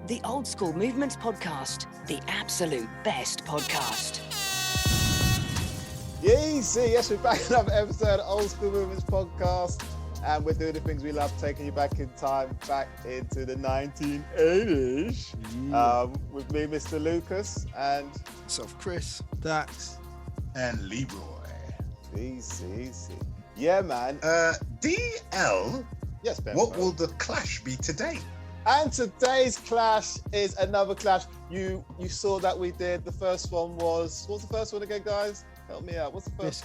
the Old School Movements podcast, the absolute best podcast. Yes, we're back in another episode of Old School Movements podcast, and we're doing the things we love, taking you back in time, back into the 1980s. With me, Mr. Lucas, and myself, Chris, Dax, and Leroy. Easy. Yeah, man. DL. Yes, Ben. What will the clash be today? And today's clash is another clash. You saw that we did. The first one was, what's the first one again, guys? Help me out. What's the first?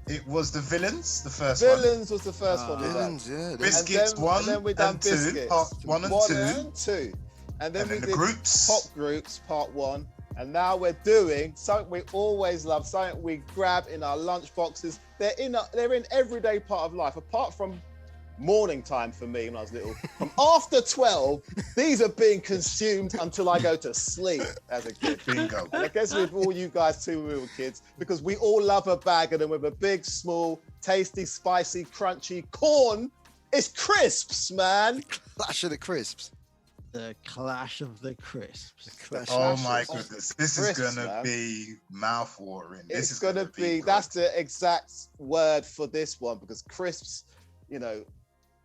It was the villains, the first Villains was the first one. Villains, yeah. Biscuits and then we done Biscuits. Part one and two. And then we the did groups. Pop groups, part one. And now we're doing something we always love, something we grab in our lunch boxes. They're in everyday part of life, apart from morning time for me when I was little. From after 12, these are being consumed until I go to sleep as a kid. Bingo. And I guess with all you guys too when we were kids, because we all love a bag of them with a big, small, tasty, spicy, crunchy corn. It's crisps, man. Clash of the crisps. The clash of the crisps. Oh my goodness. This is Crisps, going to man. be mouth-watering. It's This is going to be, good. that's the exact word for this one, because crisps, you know,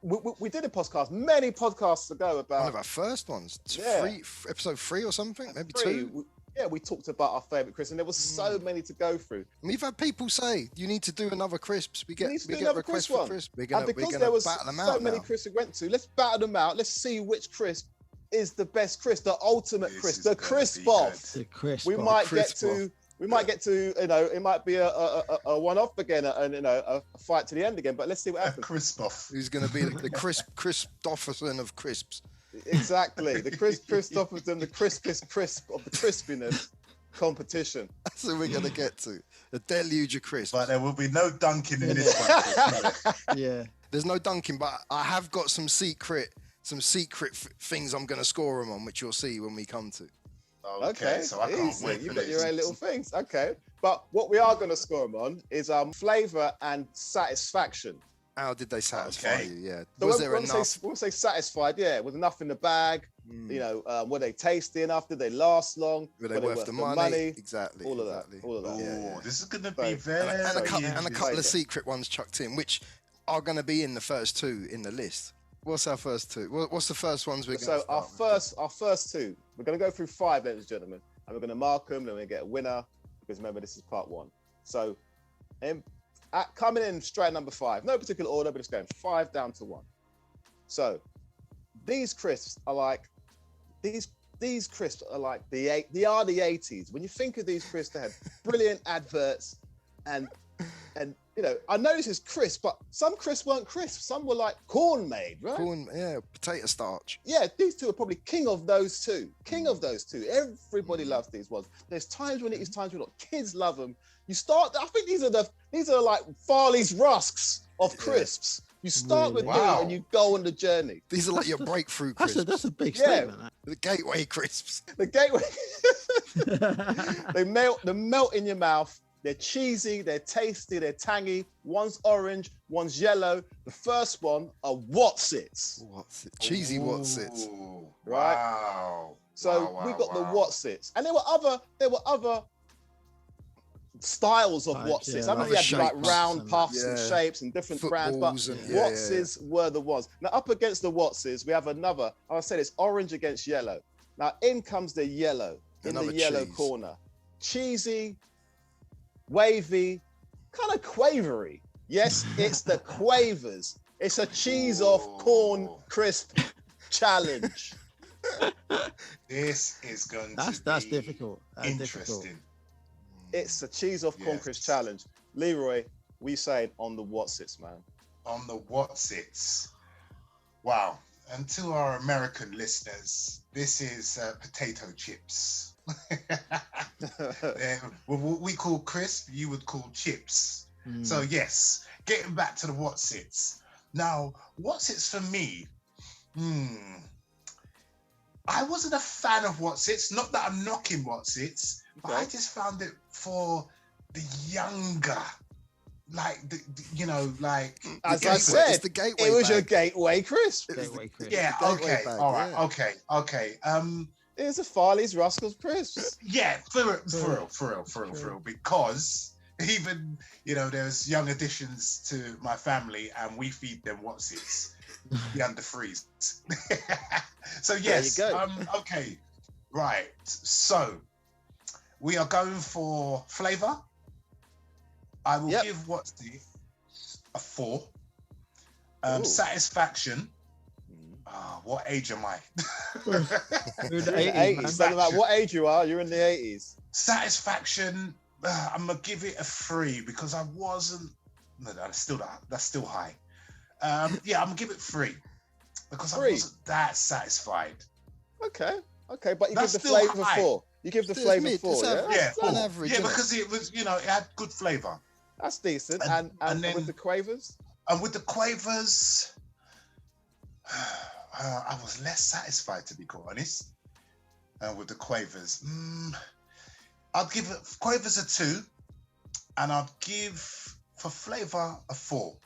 we did a podcast many podcasts ago about One of our first ones. Yeah. Episode 3 or something, maybe 3. 2. We talked about our favourite crisps, and there was so many to go through. We've had people say you need to do another crisps. We get another requests crisp one. for crisps. We're And gonna because battle there was them so out many now. crisps we went to, let's battle them out. Let's see which crisp is the best crisp, the ultimate This crisp, is the gonna crisp be off. The crisp. We off. might crisp get to, you know, it might be a one-off again, and you know, a fight to the end again. But let's see what A happens. crisp off. Who's going to be the Christopherson of crisps? Exactly, the Christopherson, the crispest crisp of the crispiness competition. That's what we're going to get to. The deluge of crisps. But there will be no dunking in this one. Yeah. There's no dunking, but I have got some secret things I'm going to score them on, which you'll see when we come to. Okay, so I can't easy. wait You've for got this. your own little things. Okay, but what we are going to score them on is flavour and satisfaction. How did they satisfy Okay. you? Yeah. So Was when, there when enough? we say satisfied, yeah, with enough in the bag, you know, were they tasty enough? Did they last long? Were they worth the money? Exactly. All of that. exactly. All of that. Oh, this is going to So- be very And a couple interesting. of secret ones chucked in, which are going to be in the first 2 in the list. What's our first 2? What's the first ones we're going to So our first 2, we're going to go through 5, ladies and gentlemen, and we're going to mark them. Then we're going to get a winner, because remember, this is part 1. So, coming in straight at number 5, no particular order, but it's going 5 down to 1. So, these crisps are like these crisps are like the 80s. When you think of these crisps, they had brilliant adverts, and you know, I know this is crisp, but some crisps weren't crisp. Some were like corn made, right? corn, potato starch. Yeah, these two are probably king of those two. Everybody loves these ones. There's times when it is, times when not. Kids love them. I think these are like Farley's rusks of crisps. You start with Really? these Wow. and you go on the journey. These are like your breakthrough crisps. That's a big Yeah. statement. The gateway crisps. The gateway, That. they melt in your mouth. They're cheesy, they're tasty, they're tangy. One's orange, one's yellow. The first one are Whatsits. What's it? Cheesy Whatsits. Ooh, Right? Wow. So Wow, we got the wow. Whatsits, and there were other styles of Types, Whatsits. yeah, I mean, other you had like shapes round and- puffs and yeah. shapes and different brands, but Footballs and- Whatsits were the ones. Now up against the Whatsits, we have another. I said it's orange against yellow. Now in comes the yellow in Another the yellow cheese. corner, cheesy, wavy, kind of quavery. Yes, it's the quavers. It's a cheese off corn crisp challenge. This is going That's to be difficult. That's difficult. interesting. It's a cheese off corn Yes. crisp challenge. Leroy, we saying on the Whatsits, man. On the Whatsits. Wow. And to our American listeners, this is potato chips. What we call crisp, you would call chips. So yes, getting back to the Whatsits. Now, Whatsits for me, I wasn't a fan of Whatsits. Not that I'm knocking Whatsits, but I just found it for the younger you know, like As The I gateway- said, it's the gateway it was your bag. gateway crisp. Gateway crisp. yeah, the gateway okay, bag, all right, yeah. okay. It's a Farley's Rascals crisps. Yeah, for real, because even, you know, there's young additions to my family and we feed them what's-its, the under freeze. So yes, There you go. okay, right. So we are going for flavor. I will Yep. give what's-it a 4. Ooh. Satisfaction. What age am I? We're in the 80s, 80s. man. Doesn't matter what age you are, you're in the 80s. Satisfaction. I'm gonna give it a 3 because I wasn't. No, that's still high. Yeah, I'm gonna give it 3 because I 3. wasn't that satisfied. Okay, but you That's give the still flavour high. 4. You give the It's flavour mid, 4, it's yeah? average. Yeah, on 4. average, Yeah, innit? because it was, you know, it had good flavor. That's decent. And And then- with the quavers? And with the quavers, I was less satisfied, to be quite honest. With the quavers, I'd give it quavers a 2, and I'd give for flavor a 4.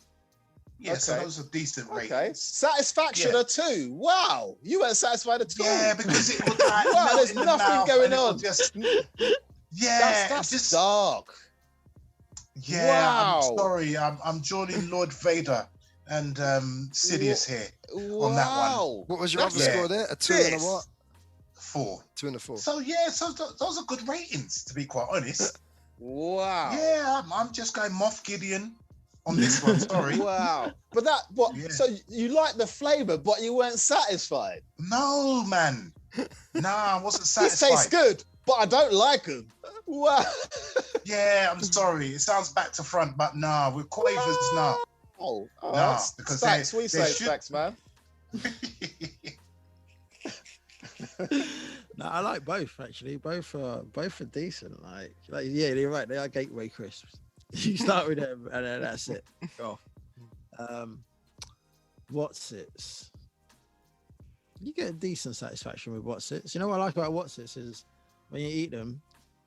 Yeah, so Okay. those are decent Okay. ratings. Satisfaction Yeah. a 2. Wow. You weren't satisfied at all. Yeah, because it was like Wow, melt there's in the nothing mouth going and it was on. Just, That's just dark. yeah. Wow. I'm sorry, I'm joining Lord Vader and Sidious here. On that one. Wow. What was your That's other it. score there? A 2 and a This. what? 4. 2 and a 4. So yeah, so those are good ratings, to be quite honest. Wow. Yeah, I'm just going Moff Gideon on this one. Sorry. Wow. But Yeah. so you like the flavour, but you weren't satisfied. No, man. Nah, I wasn't This satisfied. tastes good, but I don't like them. Wow. Yeah, I'm sorry. It sounds back to front, but nah, with quavers, nah. Oh, Nah, that's because stacks. they- We they say should- stacks, man. No, I like both actually. Both are decent. Like yeah, you're right. They are gateway crisps. You start with them and then that's it. Go. What's-its? You get a decent satisfaction with what's-its. You know what I like about what's-its is when you eat them,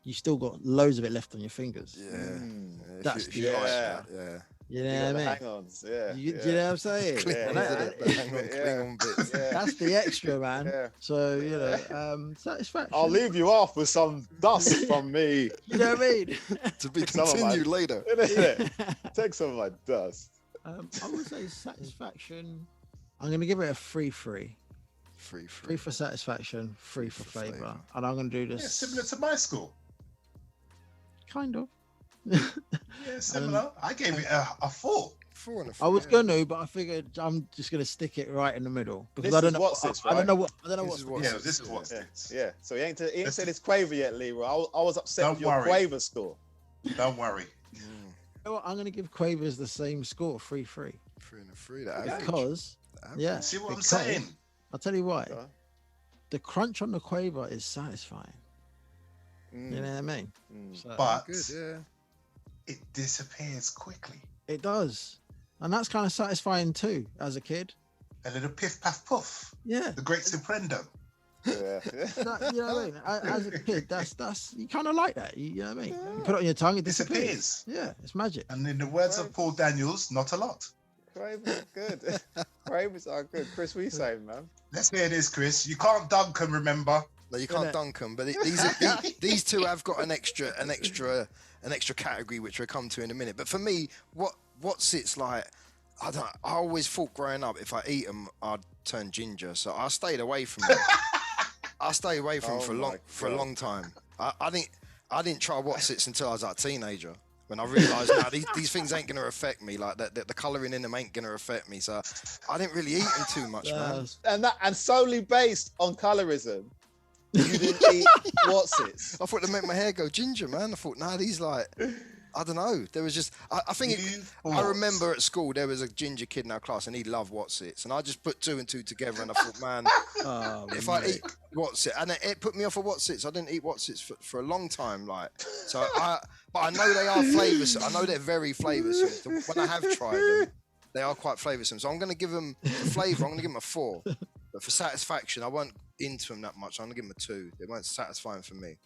you still got loads of it left on your fingers. Yeah. Mm. Yeah, if That's you like yeah. that, yeah. You You know got what I the mean? hang-ons, yeah. You know what I'm saying? Yeah, And Kling-ons, that- innit? The hang-on, Yeah. cling-on bits. Yeah. that's the extra, man. Yeah. So you know, satisfaction. I'll leave you off with some dust from me. You know what I mean? To be Some of mine. continued later. Innit? Take some of my dust. I would say satisfaction. I'm going to give it a 3-3. 3 3 for satisfaction, 3 for for flavor. flavour. And I'm going to do Yeah, this similar to my school. kind of. Yeah, similar. I gave it a 4. 4 and a 3. I was yeah. going to, but I figured I'm just going to stick it right in the middle because This I don't is know. what's this, I don't right? know what. I don't know This what's is what's Yeah, this, this is yeah. what's Yeah, it. yeah. So he ain't Listen. said his quaver yet, Leroy. I was upset Don't with your worry. quaver score. Don't worry. Mm, You know what? I'm going to give Quavers the same score, 3-3, 3 and a 3. The average. because The average. yeah. See what I'm because- saying? I'll tell you why. Go on. The crunch on the Quaver is satisfying. Mm, You know what I mean? mm. So, But Good, yeah. it disappears quickly. it does, and that's kind of satisfying too as a kid. A little piff paff puff. Yeah. The great Suprendo. Yeah. That, you know what I mean? As a kid, that's you kind of like that. You know what I mean? You put it on your tongue, it disappears. Disappears. Yeah, it's magic. And in the words of Paul Daniels, not a lot. Quavers are good. Quavers are good. Chris, what are you saying, man? Let's hear this, Chris. You can't dunk 'em, remember? No, you can't Innit? dunk them, but these two have got an extra category which we'll come to in a minute. But for me, what's it's like? I always thought growing up if I eat them, I'd turn ginger, so I stayed away from them. I stayed away from them Oh for a my long time. I didn't try what's it's until I was like a teenager. When I realised now these things ain't gonna affect me, like the colouring in them ain't gonna affect me, so I didn't really eat them too much, man. And solely based on colorism, you didn't eat what's it? I thought they make my hair go ginger, man. I thought, nah, these like, I don't know. There was just, I think, I remember at school there was a ginger kid in our class and he loved what's-its, and I just put 2 and 2 together and I thought, man, Oh, if I eat what's-it, and it put me off of what's-its. I didn't eat what's-its for a long time, like. So but I know they are flavoursome. I know they're very flavoursome. When I have tried them, they are quite flavoursome. So I'm going to give them for flavour. I'm going to give them a 4. But for satisfaction, I weren't into them that much. I'm going to give them a 2. They weren't satisfying for me.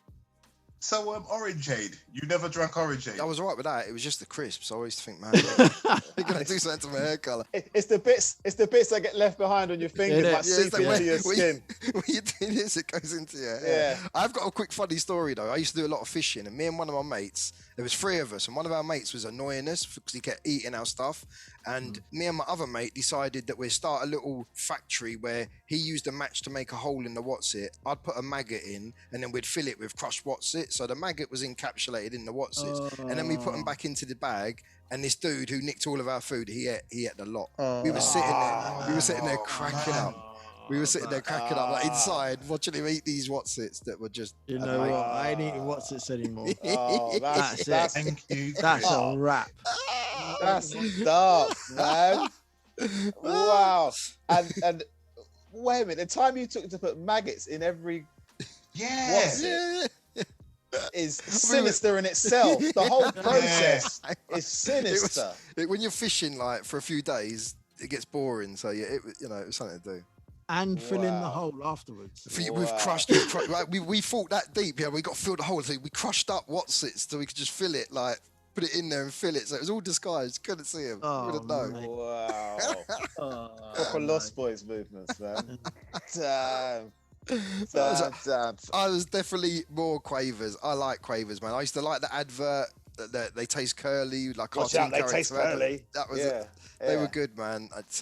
So orangeade. You never drank orangeade. I was alright with that. It was just the crisps. I always think, man, you're gonna do something to my hair colour. It's the bits that get left behind on your fingers, Yeah, like yeah, seep into your skin. When you do this, it goes into your hair. Yeah. I've got a quick funny story though. I used to do a lot of fishing, and me and one of my mates, there was 3 of us, and one of our mates was annoying us because he kept eating our stuff. And me and my other mate decided that we'd start a little factory where he used a match to make a hole in the what's-it. I'd put a maggot in, and then we'd fill it with crushed what's-it. So the maggot was encapsulated in the what's-its, and then we put them back into the bag. And this dude who nicked all of our food, he ate a lot. We were sitting there cracking up. We were sitting there cracking up, like inside, watching him eat these what's-its that were just. You know what? I ain't eating what's-its anymore. Oh, that's Thank you. That's a wrap. That's dark, man. Wow. And wait a minute, the time you took to put maggots in every what's it is sinister in itself. The whole process is sinister. When you're fishing like for a few days, it gets boring. So yeah, it was something to do. And fill in the hole afterwards. We've crushed. We thought that deep. Yeah, we got to fill the hole. So we crushed up what's-its so we could just fill it, like put it in there and fill it. So it was all disguised. Couldn't see him. Wouldn't know. Wow. Proper Lost Boys movements, man. Damn. I was definitely more quavers. I like quavers, man. I used to like the advert that they taste curly, like Watch cartoon out, they characters. taste curly. That was it. They were good, man. It's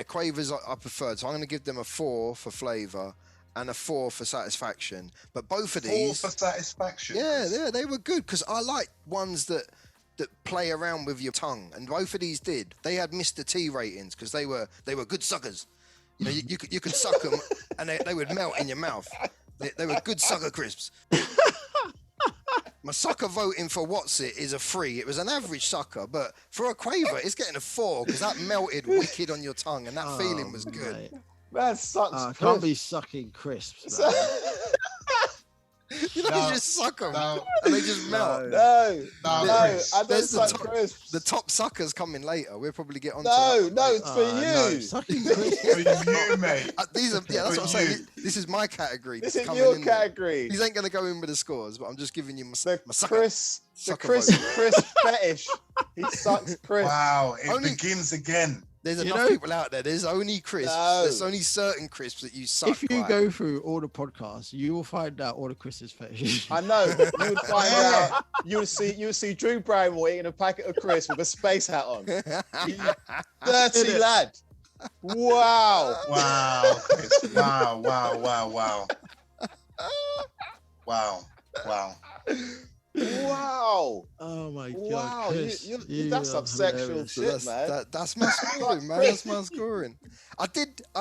quavers I preferred. So I'm going to give them a 4 for flavour and a 4 for satisfaction. But both of these 4 for satisfaction. Yeah, they were good because I like ones that play around with your tongue, and both of these did. They had Mr. T ratings because they were good suckers. You know, you could suck them and they would melt in your mouth. They were good sucker crisps. My sucker voting for what's-it is a 3. It was an average sucker, but for a quaver, it's getting a 4 because that melted wicked on your tongue and that feeling was good. Mate. Man sucks. I can't be sucking crisps. You just suck them and they just melt. No, I don't There's suck crisps. The top suckers coming later. We'll probably get on No, to that. it's for you. No, sucking crisps. For you, mate. These are that's what I'm For you. saying. This is my category. This that's is coming your in there. category. These ain't gonna go in with the scores, but I'm just giving you my The sucker. Chris sucker Chris fetish. He sucks crisps. Wow, it Only- begins again. There's You enough know- people out there. There's only crisps. No. There's only certain crisps that you suck. If you like. go through all the podcasts, you will find out all the crisps fetish. I know. You would find out. You would see Drew Barrymore eating a packet of crisps with a space hat on. Dirty lad. Wow. Wow, Chris. Wow. Wow. Oh my god! Wow. Chris, That's some are sexual hilarious. shit, man. That's my scoring, man. That's my scoring. I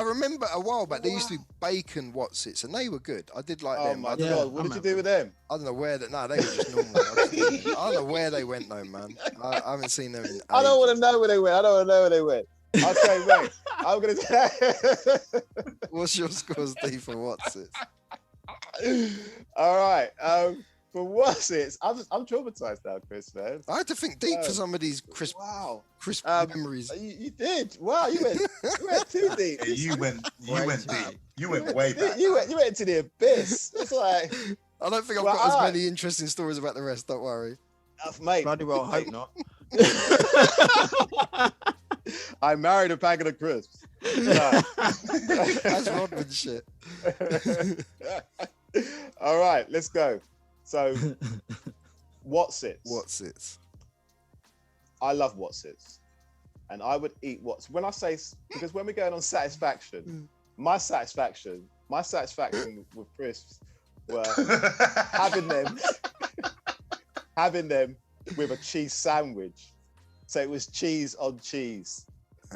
remember a while back there used to be bacon what's-its, and they were good. I did like Oh them. my I don't Yeah. god. What did you do with them? know where that. No, they were just normal. I don't know where they went though, man. I haven't seen them in. I don't want ages. to know where they went. Okay, mate. I'm gonna say. What's your scores, D, for what's-it? All right. For what's it? I'm traumatized now, Chris, man. I had to think deep for some of these crisp Wow. memories. You did. Wow, you went too deep. Yeah, you went deep. You went way back. You went into the abyss. It's like, I don't think I've Well, got as I- many interesting stories about the rest. Don't worry. mate, Bloody well, hope not. I married a packet of crisps. No. That's Rodman shit. All right, let's go. So, what's-its? What's-its? I love what's-its, and I would eat when I say, because when we're going on satisfaction, my satisfaction with crisps were having them with a cheese sandwich. So it was cheese on cheese,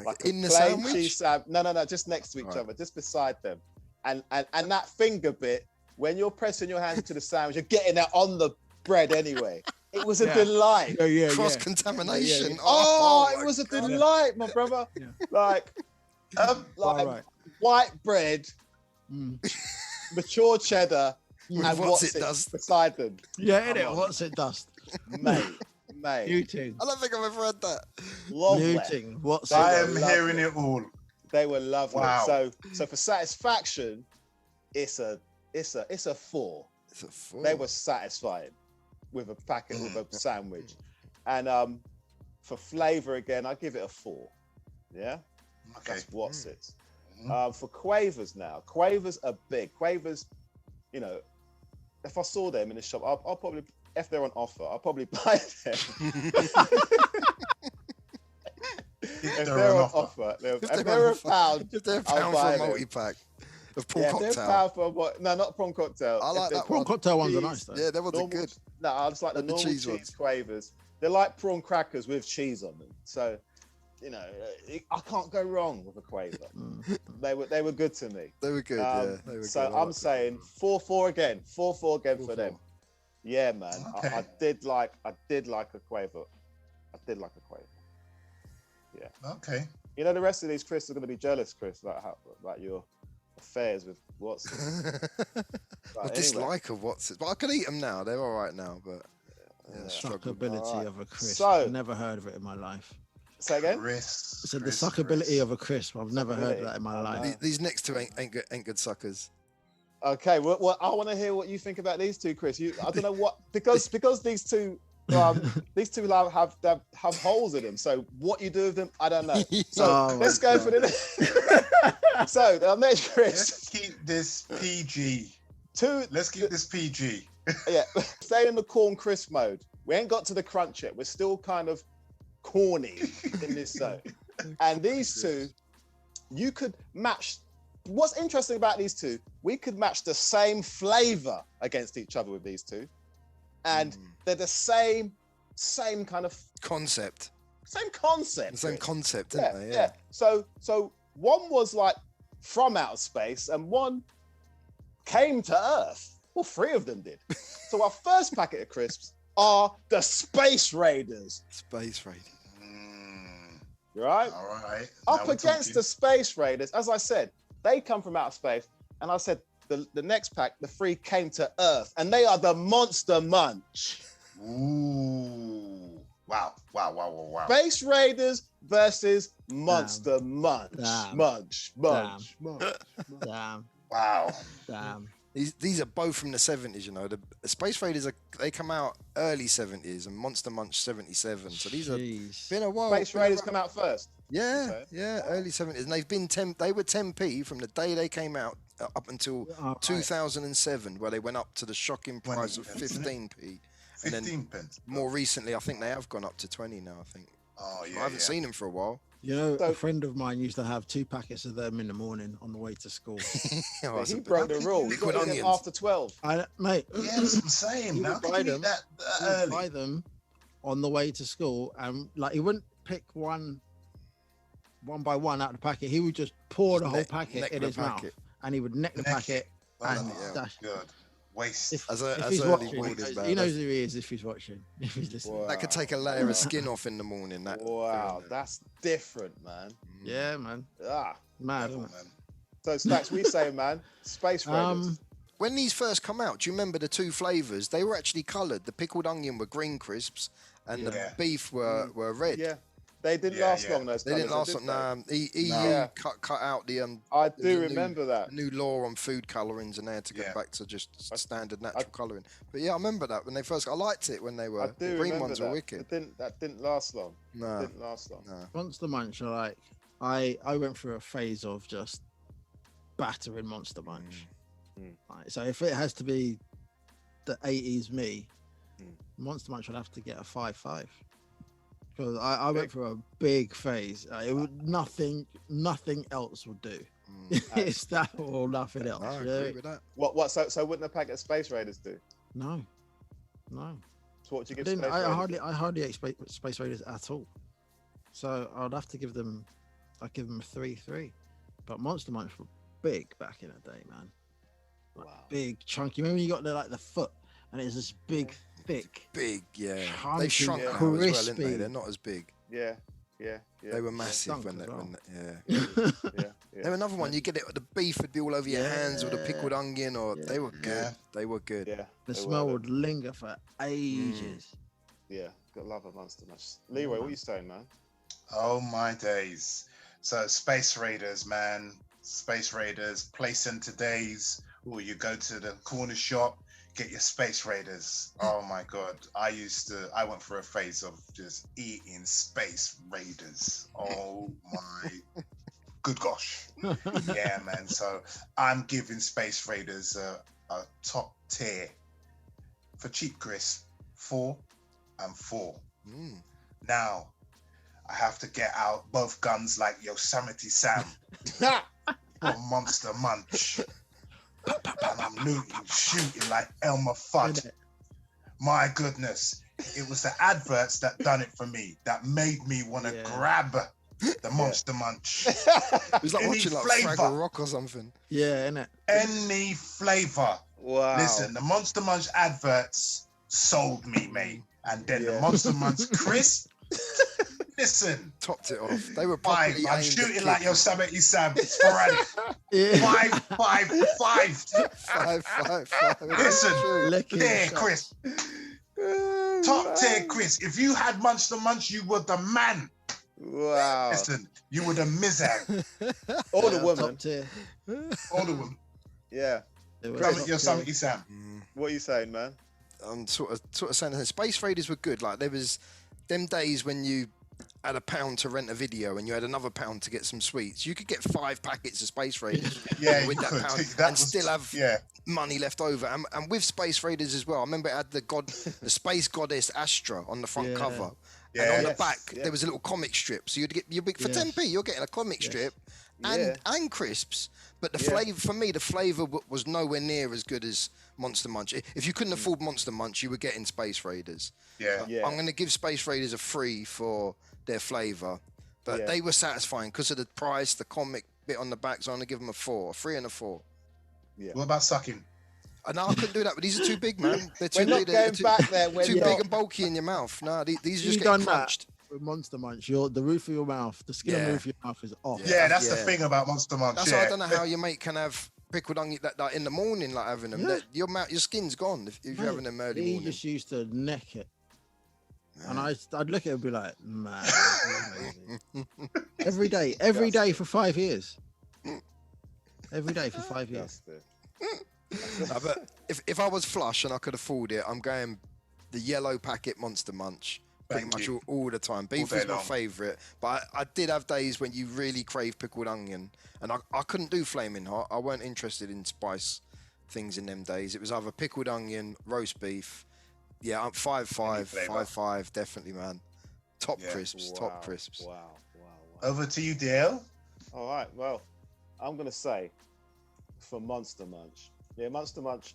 like a In the plain sandwich? cheese No, just next to each Right. other, just beside them, and that finger bit. When you're pressing your hands into the sandwich, you're getting that on the bread anyway. It was a Yeah. delight. Yeah. Cross contamination. Yeah. Oh, my it was a God. delight, my brother. Yeah. Like Right. white bread, Mm. mature cheddar, With and what's what's it it does. beside them. Yeah, Come innit? on. What's it dust? Mate. New thing. I don't think I've ever had that. Lovely. New thing. What's They I were am lovely. hearing it all. They were lovely. Wow. So for satisfaction, it's a 4. It's a 4. They were satisfying with a packet with a sandwich. And for flavour again, I give it a 4. Yeah, Okay. that's what's it. For quavers now, quavers are big. Quavers, you know, if I saw them in the shop, I'll probably, if they're on offer, I'll probably buy them. If they're on offer, if they're a pound, if they're a I'll pound buy for a them. multi-pack of prawn Yeah, if cocktail. they're a pound for what? No, not prawn cocktail. I like If they're that Prawn one. cocktail ones are cheese, nice though. Yeah, that one's normal, good. No, I just like the Like the normal cheese cheese ones. quavers. They're like prawn crackers with cheese on them. So, you know, I can't go wrong with a quaver. They were good to me. They were good, yeah. They were So good. I I'm like saying 4-4 again. 4-4 again for 4-4. them. Yeah, man. Okay. I did like a quaver. I did like a quaver. Okay. You know, the rest of these Chris are going to be jealous, Chris, about your affairs with Watson. My Right, dislike of what's it, but I can eat them now. They're all right now, but yeah, struggle. Suckability Alright. of a crisp. So- Never heard of it in my life. Say again? Chris. I said the Chris, suckability Chris. of a crisp. I've never heard of that in my I life. know. These next two ain't good suckers. Okay, well, I want to hear what you think about these two, Chris. I don't know what because these two have holes in them. So what you do with them, I don't know. So Oh let's my go for the. So the next Chris, Let's keep this PG. two. Let's keep this PG. Yeah, stay in the corn crisp mode. We ain't got to the crunch yet. We're still kind of corny in this zone. And these two, you could match. What's interesting about these two, we could match the same flavor against each other with these two. And they're the same kind of Concept. same concept. The same really. concept, Yeah, isn't they? yeah. So one was like from outer space and one came to Earth. Well, 3 of them did. So our first packet of crisps are the Space Raiders, Space Raiders. right? All right. Up Now we're against the talking. Space Raiders, as I said, they come from outer space. And I said the next pack, the 3 came to Earth, and they are the Monster Munch. Ooh. Wow. Space Raiders versus Monster Munch. Damn. Munch. Damn. Wow. Damn. These are both from the 70s, you know. The Space Raiders they come out early 70s and Monster Munch 77. So these are Jeez. been a while. Space Raiders come out first. Yeah, Okay. yeah, early 70s. And they've been they were 10p from the day they came out up until Oh, right. 2007, where they went up to the shocking price of 20, isn't it? 15p. And then 15 pence. more recently, I think they have gone up to 20 now, I think. Oh, yeah. I haven't seen them for a while. You know, So- a friend of mine used to have 2 packets of them in the morning on the way to school. Oh, it's He a- broke the rule. You Liquid got to eat them onions. after 12. Mate, Yeah, that's what I'm saying. He How would can buy you them. eat that he would early? buy them on the way to school, and like he wouldn't pick one by one out of the packet. He would just pour the whole packet neck in the his mouth, packet. and he would neck the Neck packet. Oh, And yeah, dash. good. Waste. If, As if early he's watching, boarders, he man. knows who he is if he's watching. If he's listening. Wow. That could take a layer of skin off in the morning. That Wow, that's different, man. Yeah, man. Ah. Mad, Level, isn't it? man. So Stacks, we say, man, Space Raiders. When these first come out, do you remember the 2 flavors? They were actually coloured. The pickled onion were green crisps, and Yeah. the beef were red. Yeah, they didn't Yeah, last yeah. long. Those They didn't colours, last did long. they? Nah, EU Yeah. cut out the I there do was a remember that. new law on food colourings, and they had to go Yeah. back to just standard natural colouring. But yeah, I remember that when they first. I liked it when they I were. do The green remember ones that. were wicked. That didn't last long. No, Didn't last long. no. Monster Munch are like I went through a phase of just battering Monster Munch. Right, so if it has to be the 80s me, Monster Munch would have to get a 5-5. Because I went through a big phase. It would nothing else would do. It's that or nothing else. I you agree know? with that. What? So wouldn't a packet of Space Raiders do? No. So what do you I, give Space Raiders? I hardly ate Space Raiders at all. So I'd have to give them. I'd give them a 3-3. But Monster Munch were big back in the day, man. Like, Wow. big, chunky. Remember when you got the foot, and it's this big, thick. Big, yeah. Chunky, They've shrunk yeah. now as well, didn't crispy. they? They're not as big. Yeah. They were massive Stunk when as they, well. Yeah. They were another one. You get it. The beef would be all over your hands, or the pickled onion, or they were good. Yeah. They were good. Yeah. The they smell were. would linger for ages. Yeah. Got love a Monster Munch. Leroy, what are you saying, man? Oh my days. So Space Raiders, man. Space Raiders placing today's Oh, you go to the corner shop, get your Space Raiders. Oh my God. I went through a phase of just eating Space Raiders. Oh my good gosh. Yeah, man. So I'm giving Space Raiders a top tier for cheap crisp, 4 and 4. Now I have to get out both guns like Yosemite Sam or Monster Munch. And I'm looting, shooting like Elmer Fudd. My goodness. It was the adverts that done it for me, that made me want to grab the Monster Munch. It was like Any watching like flavour. Fraggle Rock or something. Yeah, innit? Any flavor. Wow. Listen, the Monster Munch adverts sold me, mate. And then the Monster Munch crisp. Listen, Topped it off. They were 5. properly I'm aimed shooting at like kids. Yosemite Sam. Sporadic. Yeah. 5, 5, 5. 5. Listen, Licking there, shots. Chris. Top tier, Chris. If you had Monster Munch, you were the man. Wow. Listen, you were the mizag. All the Top women. tier. All the women. Yeah. It was From top Yosemite tier. Sam. What are you saying, man? I'm sort of saying that Space Raiders were good. Like there was them days when you had £1 to rent a video and you had another £1 to get some sweets. You could get 5 packets of Space Raiders Yeah, with you that could. pound That and was- still have yeah. money left over. And with Space Raiders as well, I remember it had the space goddess Astra on the front Yeah. cover. Yeah. And on the Yes, back, yeah. there was a little comic strip. So for Yes. 10p, you're getting a comic Yes. strip Yeah. and crisps. But the Yeah. flavour, for me, the flavour was nowhere near as good as Monster Munch. If you couldn't afford Monster Munch, you were getting Space Raiders. Yeah. Yeah. I'm going to give Space Raiders a 3 for their flavour. But Yeah. they were satisfying because of the price, the comic bit on the back. So I'm going to give them a 4, a 3 and a 4. What about sucking? No, I couldn't do that, but these are too big, man. They're too We're not big. They're going too, back there. We're too not. big and bulky in your mouth. No, these are You just done getting that? crunched. With Monster Munch, the roof of your mouth, the skin on the Yeah. roof of your mouth is off. Yeah, that's the Yeah. thing about Monster Munch. That's yeah. why I don't know how your mate can have pickled onion like in the morning, like having them. Yeah. Your skin's gone if you're Mate, having them early he morning. just used to neck it. And I'd look at it and be like, man, this is amazing. every day for 5 years. Every day for 5 years. No, but if I was flush and I could afford it, I'm going the yellow packet Monster Munch pretty Thank much you. all the time. Beef day was my long. favourite, but I did have days when you really crave pickled onion, and I couldn't do flaming hot. I weren't interested in spice things in them days. It was either pickled onion, roast beef. Yeah, I'm 5-5, flavour. 5-5, definitely, man. Top Yeah. crisps, top crisps. Wow. Over to you, Dale. All right. Well, I'm gonna say for Monster Munch. Yeah, Monster Munch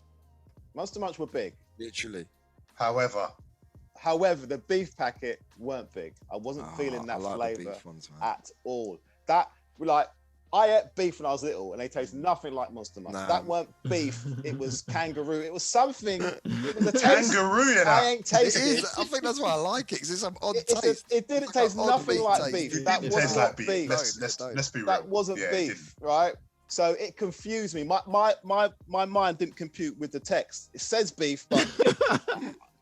were big. Literally. However, However, the beef packet weren't big. I wasn't feeling I that like the flavour beef ones, man. at all. That like I ate beef when I was little, and they taste nothing like Monster Munch. Nah. That weren't beef. It was kangaroo. It was something. It was a taste. kangaroo, you I know. ain't It tasted is. it. I think that's why I like it, because it's some odd It, it's taste. a, it didn't It's like taste odd nothing meat like taste. beef. It That didn't was taste not like beef. beef. Let's be real. That wasn't Yeah, it beef, didn't. right? So it confused me. My mind didn't compute with the text. It says beef, but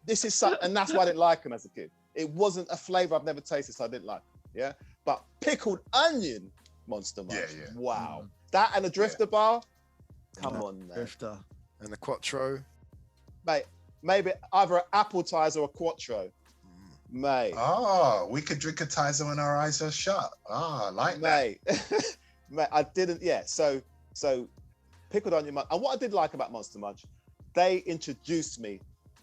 this is something, and that's why I didn't like them as a kid. It wasn't a flavor I've never tasted, so I didn't like them. Yeah, but pickled onion Monster Munch. Yeah. Wow, that and a drifter bar. Come on, man, Drifter. And the Quattro. mate. Maybe either an appetizer or a quattro, mate. Oh, we could drink a Tizer when our eyes are shut. Ah, I like that. Mate, mate, I didn't. Yeah, so pickled onion munch. And what I did like about Monster Munch, they introduced me,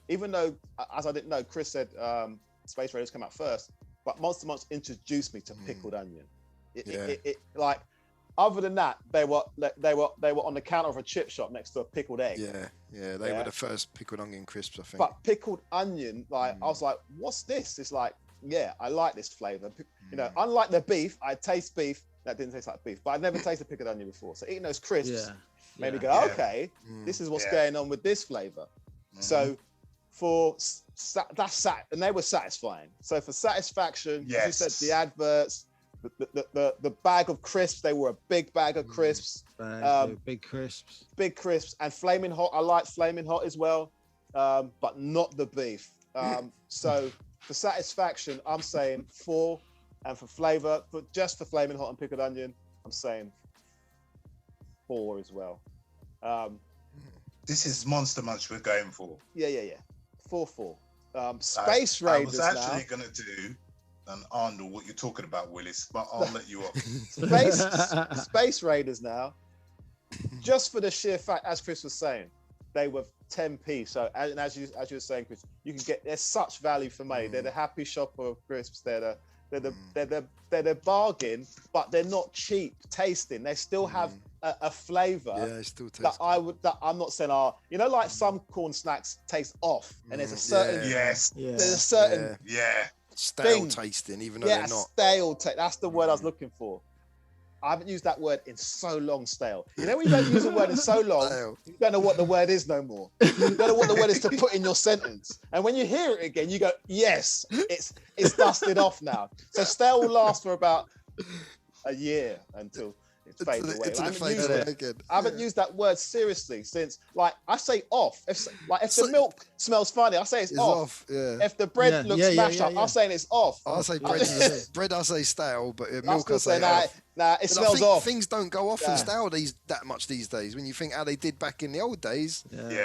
even though as I didn't know, Chris said Space Raiders came out first, but Monster Munch introduced me to pickled onion. It like other than that, they were on the counter of a chip shop next to a pickled egg. Yeah, they were the first pickled onion crisps, I think. But pickled onion, like I was like, what's this? It's like, yeah, I like this flavor. You know, unlike the beef, I taste beef that didn't taste like beef, but I'd never tasted pickled onion before. So eating those crisps made me go, Yeah. okay, this is what's Yeah. going on with this flavor. So for and they were satisfying. So for satisfaction, as you said, the adverts, the bag of crisps, they were a big bag of crisps. Big crisps. Big crisps and flaming hot. I like flaming hot as well, but not the beef. So for satisfaction, I'm saying 4, and for flavor, for flaming hot and pickled onion, I'm saying 4 as well. This is Monster Munch we're going for. Yeah. 4-4. Space Raiders I was actually going to do an Arnold, what you're talking about, Willis, but I'll let you off. Space Raiders now. Just for the sheer fact, as Chris was saying, they were 10p. So, and as you were saying, Chris, you can get, there's such value for money. They're the happy shopper of crisps. They're the bargain, but they're not cheap tasting. They still have a flavour. Yeah, it still tastes that I'm not saying are, you know, like some corn snacks taste off, and there's a certain there's a certain stale tasting, even though they're not. Stale taste. That's the word I was looking for. I haven't used that word in so long, stale. You know when you don't use a word in so long, you don't know what the word is no more. You don't know what the word is to put in your sentence. And when you hear it again, you go, yes, it's dusted off now. So stale will last for about a year until it fades away. I haven't used that word seriously since, like, I say off. If the milk smells funny, I say it's off. Yeah. If the bread looks smashed up, I'm saying it's off. I say bread. I say stale, but milk I say off. Nah, it smells off. Things don't go off and stale that much these days. When you think how they did back in the old days,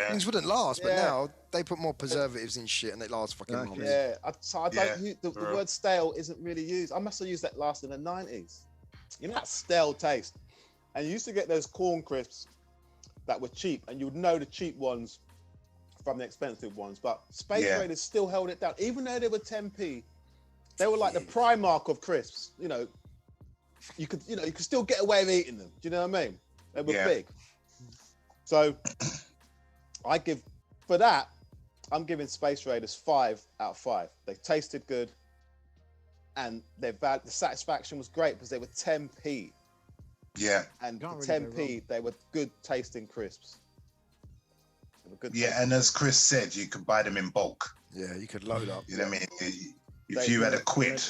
things wouldn't last. But now they put more preservatives in shit and it lasts fucking long. Yeah, I don't use the word stale isn't really used. I must have used that last in the 90s. You know that stale taste. And you used to get those corn crisps that were cheap, and you would know the cheap ones from the expensive ones. But Space Raiders still held it down, even though they were 10p. They were like the Primark of crisps. You know, you could still get away with eating them. Do you know what I mean? They were big. So I'm giving Space Raiders 5 out of 5. They tasted good, and the satisfaction was great because they were 10p. Yeah. And for 10p, they were good tasting crisps. And as Chris said, you could buy them in bulk. Yeah, you could load up. You know what I mean? If you had a quid,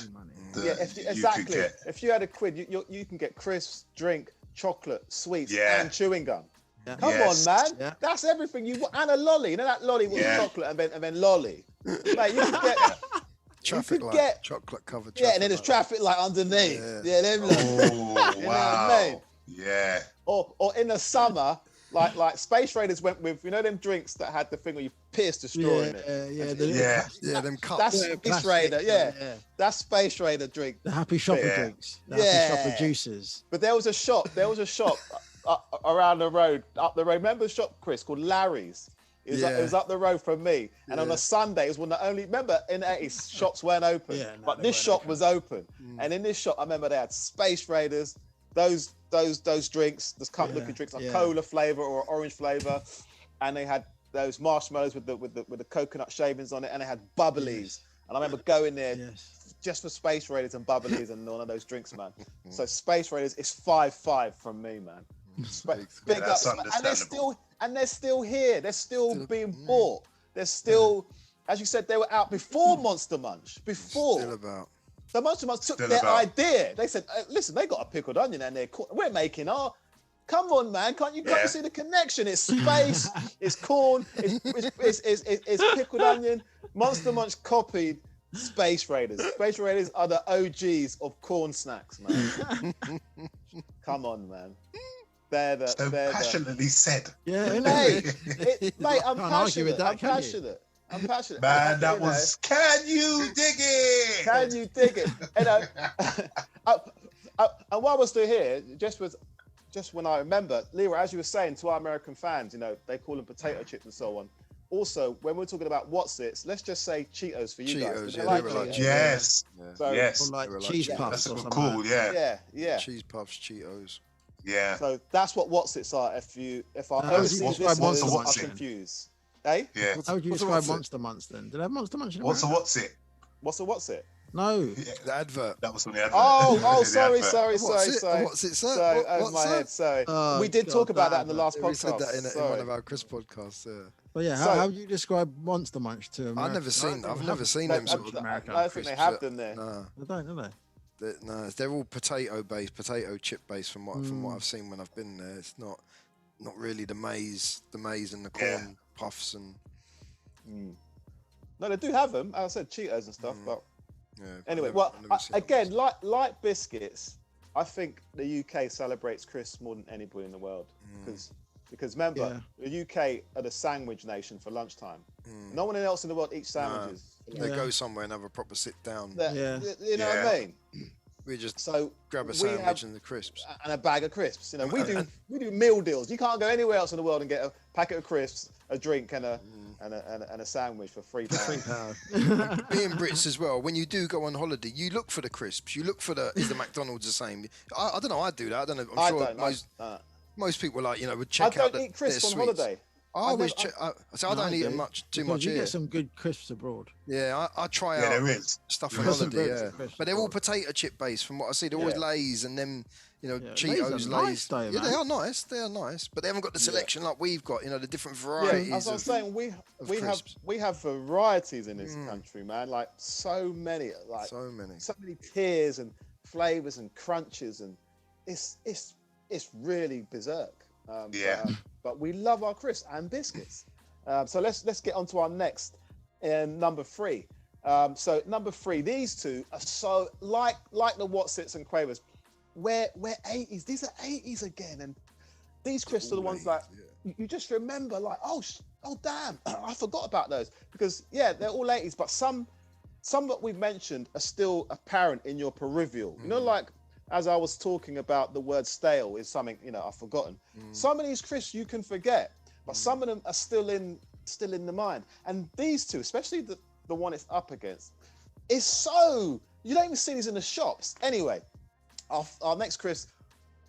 exactly. If you had a quid, you can get crisps, drink, chocolate, sweets, and chewing gum. Yeah. Come on, man. Yeah. That's everything you want. And a lolly. You know that lolly with chocolate and then lolly. Mate, you can get traffic light, chocolate covered. Yeah, and then there's traffic light underneath. Yeah, them. Oh, you wow. know what I mean? Yeah. Or in the summer, like Space Raiders went with, you know, them drinks that had the thing where you pierce the straw in it. Them cups. That's Space Raider. That's Space Raider drink. The happy shopper drinks. The happy shopper juices. But there was a shop around the road, up the road. Remember the shop, Chris, called Larry's? It was up the road from me, and on a Sunday, it was one of the only. Remember, in the 80s, shops weren't open, but this shop was open. And in this shop, I remember they had Space Raiders, those drinks, those cup-looking drinks, like cola flavor or orange flavor, and they had those marshmallows with the coconut shavings on it, and they had bubblies. And I remember going there just for Space Raiders and bubblies and one of those drinks, man. So Space Raiders is 5-5 from me, man. Big up, and they're still here. They're still being bought. They're still, as you said, they were out before Monster Munch. Before. Still about. So Monster Munch took their idea. They said, listen, they got a pickled onion and we're making our. Come on, man! Can't you see the connection? It's space, it's corn, it's pickled onion. Monster Munch copied Space Raiders. Space Raiders are the OGs of corn snacks, man. Come on, man. They're passionately said. Yeah, mate, I'm passionate. I'm passionate. Man, that was. Can you dig it? Can you dig it? And while we're still here, just when I remember, Leroy, as you were saying to our American fans, you know, they call them potato chips and so on. Also, when we're talking about what's-its, let's just say Cheetos for you guys. They like Cheetos. Yes. So, yes. Or like cheese puffs. That's cool. Yeah. Cheese puffs, Cheetos. Yeah. So that's what what's-its are. If our overseas listeners are confused. Eh? Yeah. How would you describe Monster Munch then? Did I have Monster Munch in What's it? What's-it? No. The advert. That was on the advert. Oh, sorry. What's it, sir? Over my head, sorry. We did talk about that in the last podcast. We said that in one of our Chris podcasts, But how do you describe Monster Munch to America? I've never seen them sort of American. I don't think they have them there. No. They don't, do they? No, they're all potato chip based from what I've seen when I've been there. It's not really the maize and the corn puffs and. No, they do have them. As I said, Cheetos and stuff, but anyway. Again, like biscuits, I think the UK celebrates crisps more than anybody in the world because because remember, the UK are the sandwich nation for lunchtime. No one else in the world eats sandwiches. They go somewhere and have a proper sit down. You know what I mean? We just so grab a sandwich and the crisps and a bag of crisps. You know, we do meal deals. You can't go anywhere else in the world and get a packet of crisps, a drink, and a sandwich for £3. Being Brits as well, when you do go on holiday, you look for the crisps. You look for is the McDonald's the same? I don't know. I do that. I don't know. I'm sure most people would check out. I don't eat crisps on holiday. I always check. So I don't eat them too much You here. get some good crisps abroad. Yeah, I try out there is stuff on holiday. But they're all potato chip based, from what I see. They're always Lay's and them, Cheetos, Lay's. Though, yeah, they are nice. They are nice, but they haven't got the selection like we've got. The different varieties. Yeah, as I was saying, we have varieties in this country, man. Like so many tiers and flavors and crunches, and it's really berserk. But we love our crisps and biscuits. So let's get on to our next, number 3. So number 3, these two are so like the Wotsits and Quavers. We're 80s. These are 80s again, and these crisps are the ones that you just remember. Like, oh damn, I forgot about those, because they're all 80s, but some that we've mentioned are still apparent in your peripheral. Like, as I was talking about, the word stale is something I've forgotten. Some of these crisps you can forget, but some of them are still in the mind. And these two, especially the one it's up against, is so, you don't even see these in the shops. Anyway, our next crisp,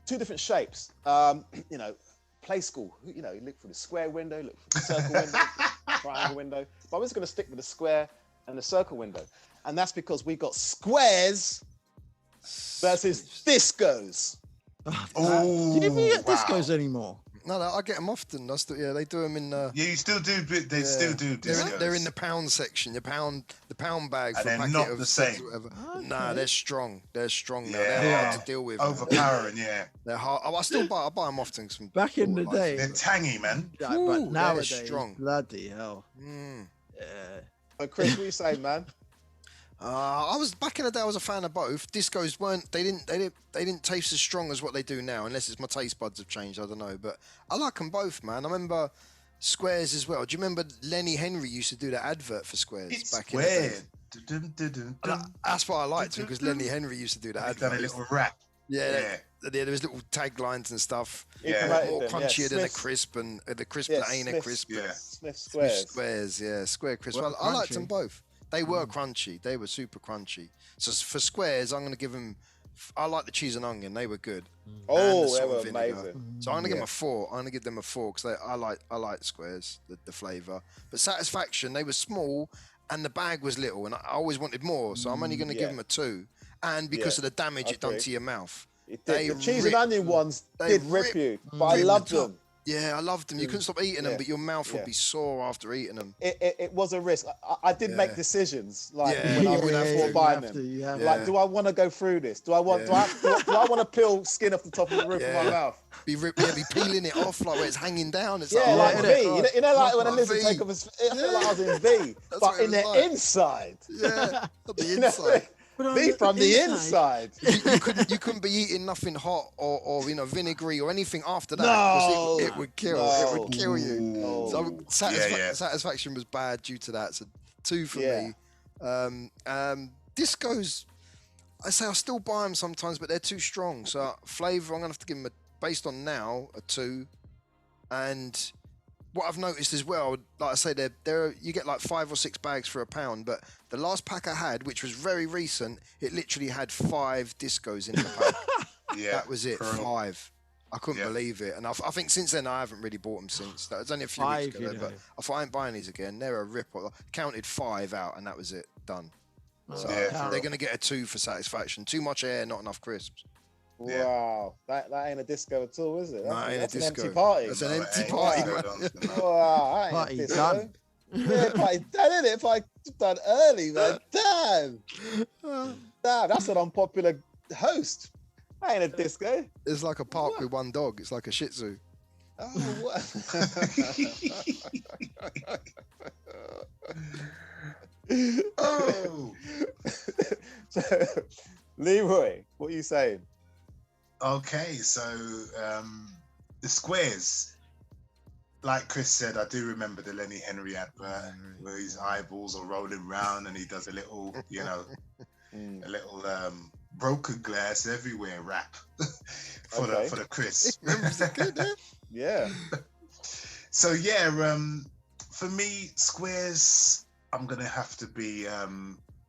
2 different shapes. Play School. You look for the square window, look for the circle window, triangle window. But I'm just going to stick with the square and the circle window, and that's because we got squares versus discos. Do you even get discos anymore? No, I get them often. They do them in. You still do. They still do discos. They're in the pound section. The pound bag. And they're not the same. Okay. Nah, they're strong. They're strong now. They're hard to deal with. Overpowering, They're hard. I buy them often. Back in the day, they're tangy, man. But nowadays, strong. Bloody hell. Yeah. But Chris, what are you saying, man? I was back in the day. I was a fan of both. Discos weren't. They didn't taste as strong as what they do now, unless it's my taste buds have changed. I don't know, but I like them both, man. I remember Squares as well. Do you remember Lenny Henry used to do the advert for Squares back in the day? That's why I liked him, because Lenny Henry used to do the advert. Done a little rap. Yeah, there was little taglines and stuff. More crunchier than a crisp, and the crisp that ain't a crisp. Smith Squares. Square crisp. I liked them both. They were crunchy. They were super crunchy. So for Squares, I'm going to give them. I like the cheese and onion. They were good. Oh, they were amazing. So I'm going to give them a 4. I'm going to give them a 4 because I like Squares, the flavour. But Satisfaction, they were small and the bag was little, and I always wanted more. So I'm only going to give them a 2. And because of the damage it done to your mouth. The cheese and onion ones did rip you, but I loved them. Yeah, I loved them. You couldn't stop eating them, but your mouth would be sore after eating them. It was a risk. I did make decisions when I was before buying them. Like, do I want to go through this? Do I want to peel skin off the top of the roof of my mouth? Be peeling it off like where it's hanging down. It's like V. Like when a lizard take off his. I feel like I was in V, but in the inside. Yeah, not the inside. Be from the inside. You couldn't be eating nothing hot or vinegary or anything after that. No, it would kill. It would kill you. No. So Satisfaction was bad due to that. So 2 for me. Discos, I say I still buy them sometimes, but they're too strong. So flavour, I'm gonna have to give them based on now a 2. And what I've noticed as well, like I say, you get like 5 or 6 bags for £1, but the last pack I had, which was very recent, it literally had 5 discos in the pack. That was it, 5. I couldn't believe it, and I think since then I haven't really bought them since. That was only a few weeks ago, but I thought I ain't buying these again. They're a rip. I counted 5 out, and that was it, done. So they're going to get a 2 for Satisfaction. Too much air, not enough crisps. Wow, that ain't a disco at all, is it? That's an disco. Empty party. That's an empty party, man. Wow, that ain't Party disco. done. Yeah, party done, isn't it? Party done early, man. Damn, that's an unpopular host. That ain't a disco. It's like a park with one dog. It's like a Shih Tzu. Oh, what? Oh. So, Leroy, what are you saying? Okay, so the Squares. like Chris said, I do remember the Lenny Henry advert where his eyeballs are rolling round and he does a little, a little broken glass everywhere rap for the Chris. Remembers it good, Yeah. So yeah, for me, squares, I'm gonna have to be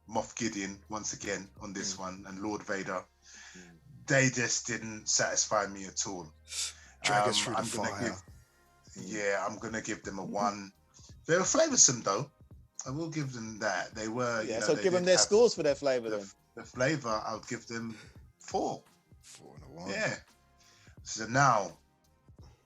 Moff Gideon once again on this one, and Lord Vader. They just didn't satisfy me at all. Drag us through the fire. I'm gonna give them a 1. They were flavoursome though. I will give them that. They were. Yeah. So give them their scores for their flavour then. The flavour, I would give them 4. 4 and a 1. Yeah. So now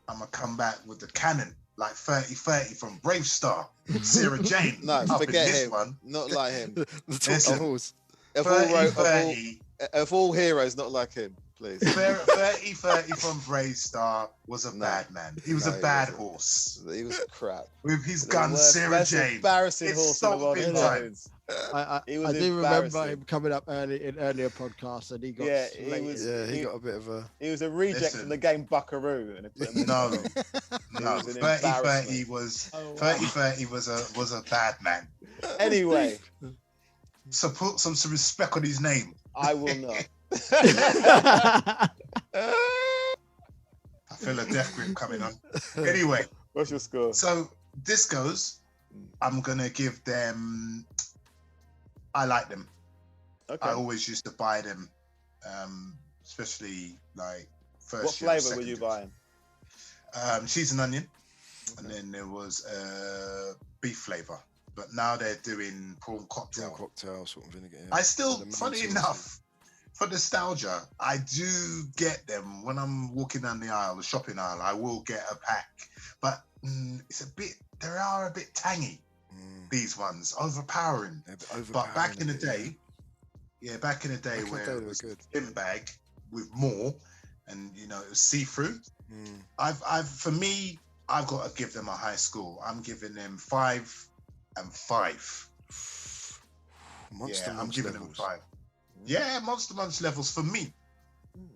I'm gonna come back with the cannon, like 30-30 from Brave Star, Sarah Jane. No, up in forget this him. one. Not like him. The talking horse. 30-30 Of all heroes, not like him, please. 30-30 from Brave Star was a bad man. He was a bad horse. He was crap. With his gun, Sarah Jane. Embarrassing horse in the world of cartoons. I do remember him coming up in earlier podcasts, and he got he got a bit of a. He was a reject from the game Buckaroo. No. 30-30 was a bad man. Anyway, so put some respect on his name. I will not. I feel a death grip coming on. Anyway, what's your score? So discos, I'm gonna give them. I like them. Okay. I always used to buy them, especially like first. What flavour were you buying? Cheese and onion, and then there was beef flavour. But now they're doing prawn cocktail. Sort of vinegar. Yeah. I still, funny enough, for nostalgia, I do get them when I'm walking down the aisle, the shopping aisle. I will get a pack, but it's a bit. They are a bit tangy. These ones overpowering. But back in the day, where it was a thin bag with more, and it was see-through. For me, I've got to give them a high score. I'm giving them 5 and 5. I'm giving them 5. Yeah, Monster Munch levels for me.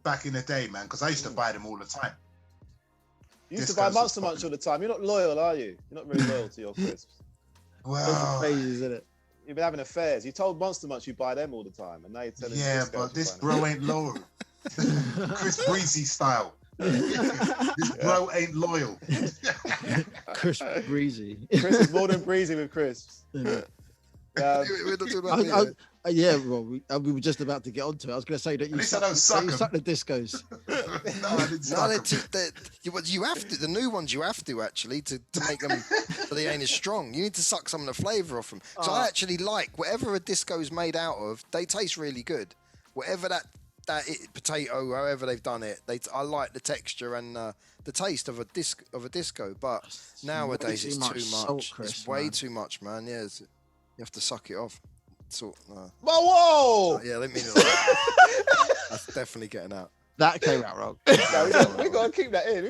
Back in the day, man, because I used to buy them all the time. You used to buy Monster Munch all the time. You're not loyal, are you? You're not really loyal to your crisps. Well, phases, isn't it? You've been having affairs. You told Monster Munch you buy them all the time, and now you're telling but this bro ain't loyal. Chris Breezy style. This bro ain't loyal. Chris Breezy. Chris is more than breezy with crisps. We're not talking about we were just about to get onto it. I was going to say that you suck the discos. No, I didn't suck them. You have to. The new ones you have to actually to make them so they ain't as strong. You need to suck some of the flavour off them. So I actually like whatever a disco is made out of. They taste really good. Whatever that potato, however they've done it, I like the texture and the taste of a disco. But nowadays it's too much. It's way too much, man. Yeah, you have to suck it off. Whoa! Yeah, I didn't mean it like that. That's definitely getting out. That came out wrong. We got to keep that in.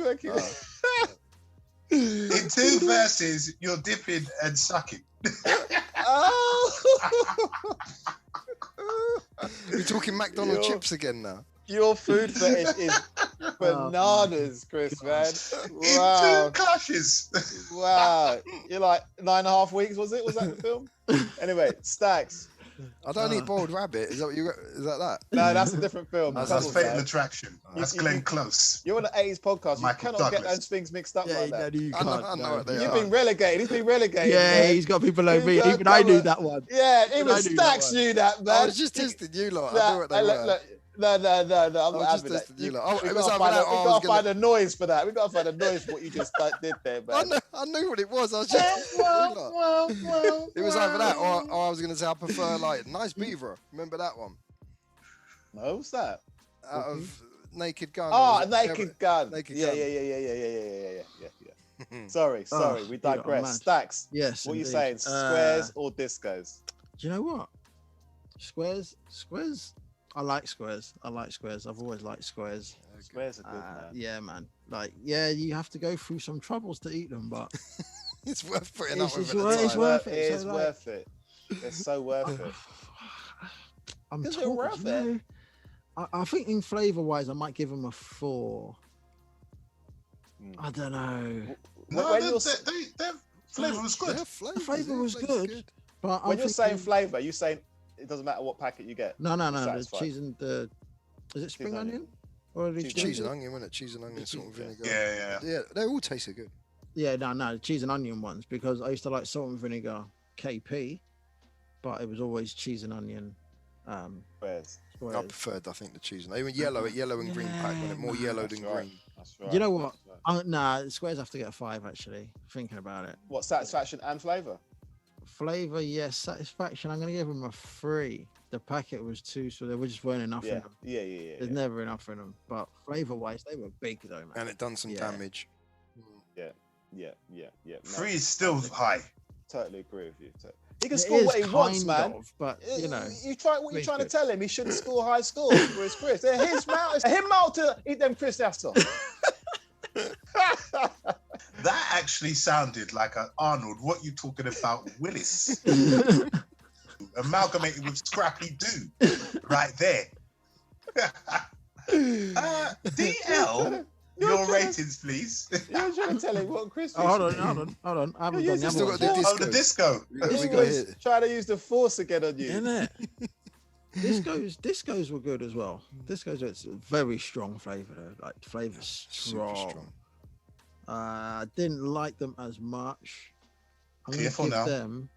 In 2 verses, you're dipping and sucking. We're talking McDonald's chips again now. Your food fetish is bananas, Chris, man. Wow. In 2 clashes. Wow. You're like 9.5 weeks, was it? Was that the film? Anyway, Stacks. I don't eat boiled rabbit. Is that? No, that's a different film. That's Fatal Attraction. That's Glenn Close. You're on the 80s podcast. You Michael cannot Douglas. get those things mixed up like that. I know what they are. You've been relegated. He's been relegated. Yeah, man. he's got people like me. Even I knew that one. Yeah, even Stacks knew that, man. I was just testing you lot. I know what they were. No, I'm not having that. We've got to find a noise for that. We've got to find a noise for what you just did there, man. I knew what it was. I was just it was either that or I was going to say I prefer like Nice Beaver. Remember that one? No, what's that? Out of Naked Gun. Naked Gun. Naked Yeah. Sorry, we digress. Stacks. Yes. What are you indeed. saying? Squares or discos? Do you know what? Squares. I like squares. I've always liked squares. Squares are good, man. Yeah, man. Like, yeah, you have to go through some troubles to eat them, but it's worth putting up with it. It's worth it. It is worth it. It's so worth it. It's worth it. I think in flavour wise, I might give them a 4. I don't know. No, when their flavour was good. Their The flavour was good. But when I'm you're saying thinking- flavour, you're saying it doesn't matter what packet you get. No. The satisfied. cheese and the. Is it spring onion. onion? Or are they Cheese and onion, wasn't it? Cheese and onion, salt and vinegar. Yeah. Yeah, they all tasted good. Yeah, no, the cheese and onion ones, because I used to like salt and vinegar KP, but it was always cheese and onion. Where's? I preferred, I think, the cheese. They were yellow and green pack, when it more yellow than green. That's right. You know what? That's right. Nah, squares have to get a 5 actually. Thinking about it, What, satisfaction and flavour? flavor, yes. Satisfaction, I'm gonna give them a 3. The packet was 2, so there just weren't enough in Yeah. them. Yeah. There's never enough in them. But flavor wise, they were big though, man. And it done some Yeah. damage. Yeah. No, 3 is still high. Totally agree with you. He can It score what is he wants, kind man. of, but you know, What you Please trying to do. tell him? He shouldn't score high scores for his crisps. They're his mouth. Him mouth to eat them crisps after. That actually sounded like an Arnold. What you talking about, Willis? Amalgamated with Scrappy Doo, right there. DL, your ratings, please. You're trying to tell him what crisps. he hold should eat. on. I haven't done You're the still other got ones. the Oh, the disco. We got This hit. was trying to use the force again on you. Isn't it? Discos were good as well. Discos, it's a very strong flavour though. Like flavour Super strong. I didn't like them as much. I'm gonna Careful give now. them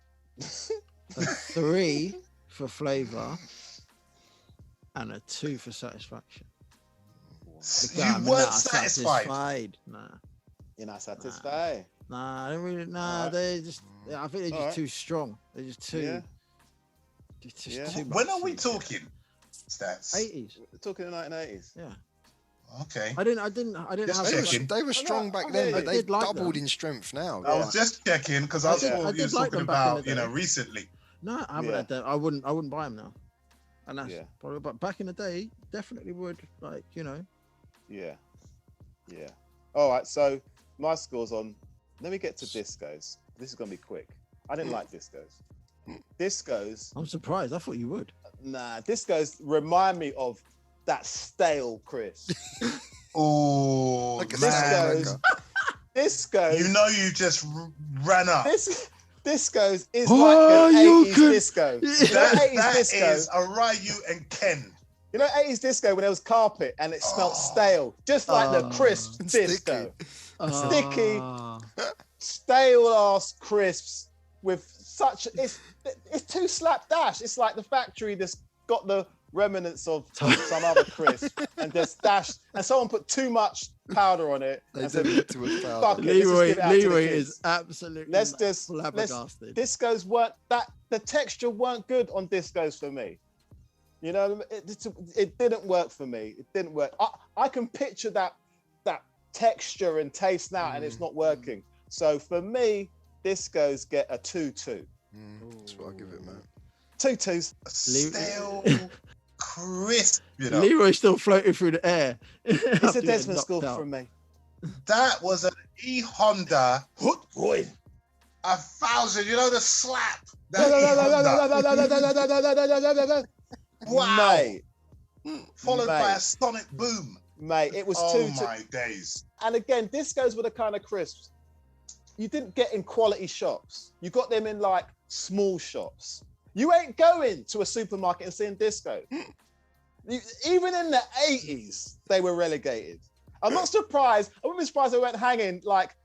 a 3 for flavour and a 2 for satisfaction. You I'm weren't not satisfied. Nah. You're not satisfied. Nah, I don't really. Nah, Alright. they're just. I think they're just Alright. too strong. They're just too. Yeah. Just Yeah. too When much are we sweet. talking? Stats. 80s. We're talking the 1980s. Yeah. Okay. I didn't Just have. checking. They were strong back then, but I they've did like doubled them. in strength now. I was just checking because I I did- thought I you did was like talking them back in about, the day. recently. No, I haven't Yeah. had that. I wouldn't buy them now. And that's Yeah. probably. But back in the day, definitely would. Like Yeah. All right, so my score's on. Let me get to discos. This is gonna be quick. I didn't like discos. Discos, I'm surprised. I thought you would. nah. Discos remind me of that stale crisp. Oh, Like a man. Discos. Discos. You know you just ran up. Discos is Oh, like an you 80s could- disco. That 80s disco. is a Ryu and Ken. You know 80s disco when there was carpet and it smelled stale, just like the crisp And disco. Sticky. Ah. Stale ass crisps with such it's too slapdash. It's like the factory that's got the remnants of some other crisp and just dashed, and someone put too much powder on it. They and said, did it to a Fuck powder. it. Let's just give it out to the Leroy kids. is absolutely. Let's just flabbergasted. discos weren't that the texture weren't good on discos for me. You know, it didn't work for me. It didn't work. I can picture that texture and taste now, and it's not working. So for me, discos get a 2-2. That's what I give it, man. 2-2s. Stale, crisp, Leroy's still floating through the air. It's a Desmond score from me. That was an E Honda Hoot boy. 1000. You know the slap. That E Honda. Wow. Mate, Followed by Mate. a sonic boom. mate, it was Oh 2-2. my days. And again, discos were the kind of crisps you didn't get in quality shops. You got them in like small shops. You ain't going to a supermarket and seeing disco. Even in the 80s, they were relegated. I'm not surprised. I wouldn't be surprised they weren't hanging like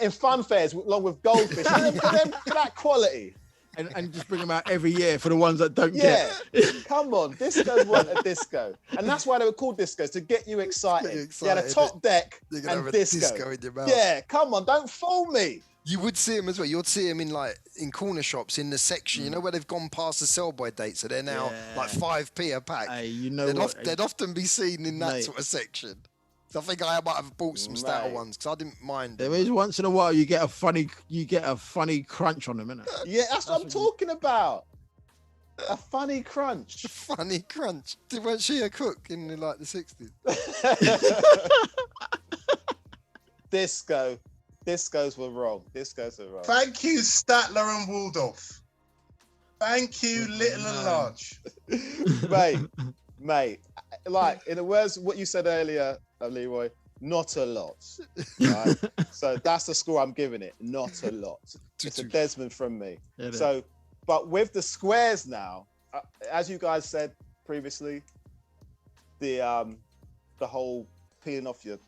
in fun fairs along with goldfish. And them for that quality. and just bring them out every year for the ones that don't Yeah, get. come on. Discos weren't a disco. And that's why they were called discos, to get you excited. Get you You had a excited. top deck You're gonna and have a disco. disco in your mouth. Yeah, come on. Don't fool me. You would see them as well. You'd see them in corner shops in the section. You know where they've gone past the sell-by date, so they're now like 5p a pack. Hey, you know they'd, what? they'd often be seen in that Mate. sort of section. So I think I might have bought some stouter Mate. ones because I didn't mind. There them. is once in a while you get a funny crunch on them, innit? Yeah, that's what I'm what you- talking about. A funny crunch. Funny crunch. Weren't she a cook in the 60s? Discos were wrong. Discos were wrong. Thank you, Statler and Waldorf. Thank you, Little and Large. Mate, like in the words what you said earlier, Leroy, not a lot. Right? So that's the score I'm giving it. Not a lot. It's a Desmond from me. So, but with the squares now, as you guys said previously, the whole peeling off your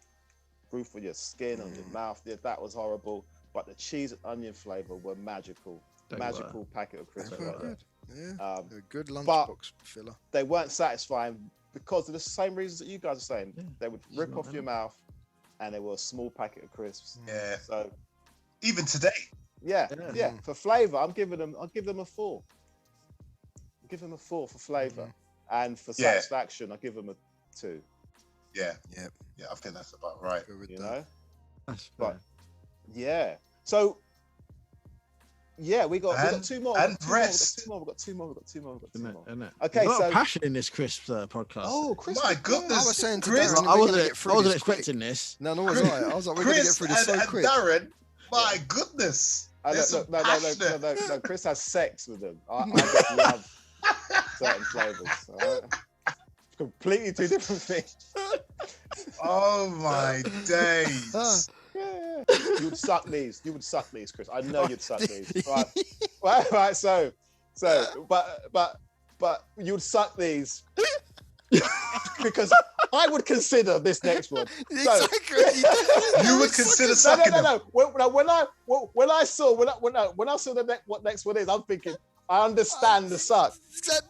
roof of your skin on your mouth, that was horrible. But the cheese and onion flavor were magical. Magical packet of crisps. Right there. Yeah, a good lunchbox filler. They weren't satisfying because of the same reasons that you guys are saying. Yeah. They would rip off your mouth, and they were a small packet of crisps. Yeah. So even today. Yeah. For flavor, I'll give them a 4. I'll give them a 4 for flavor, and for satisfaction, I'll give them a 2. Yeah. I think that's about right. You know, that's but yeah. So. Yeah, we got 2 more. And rest. We got two more. Okay, a lot so of passion in this crisp podcast. Oh, Chris! My goodness! I was saying to Chris, Darren, I wasn't expecting this. No, was I? I was like, we're going to get through this so quick. Darren, my goodness! No. Chris has sex with them. I just love certain flavors. Right? Completely 2 different things. Oh my days! You would suck these. Chris. I know you'd suck these. Right. So, but you'd suck these because I would consider this next one. So, you would consider sucking them. No. When I saw what next one is, I'm thinking I understand the suck.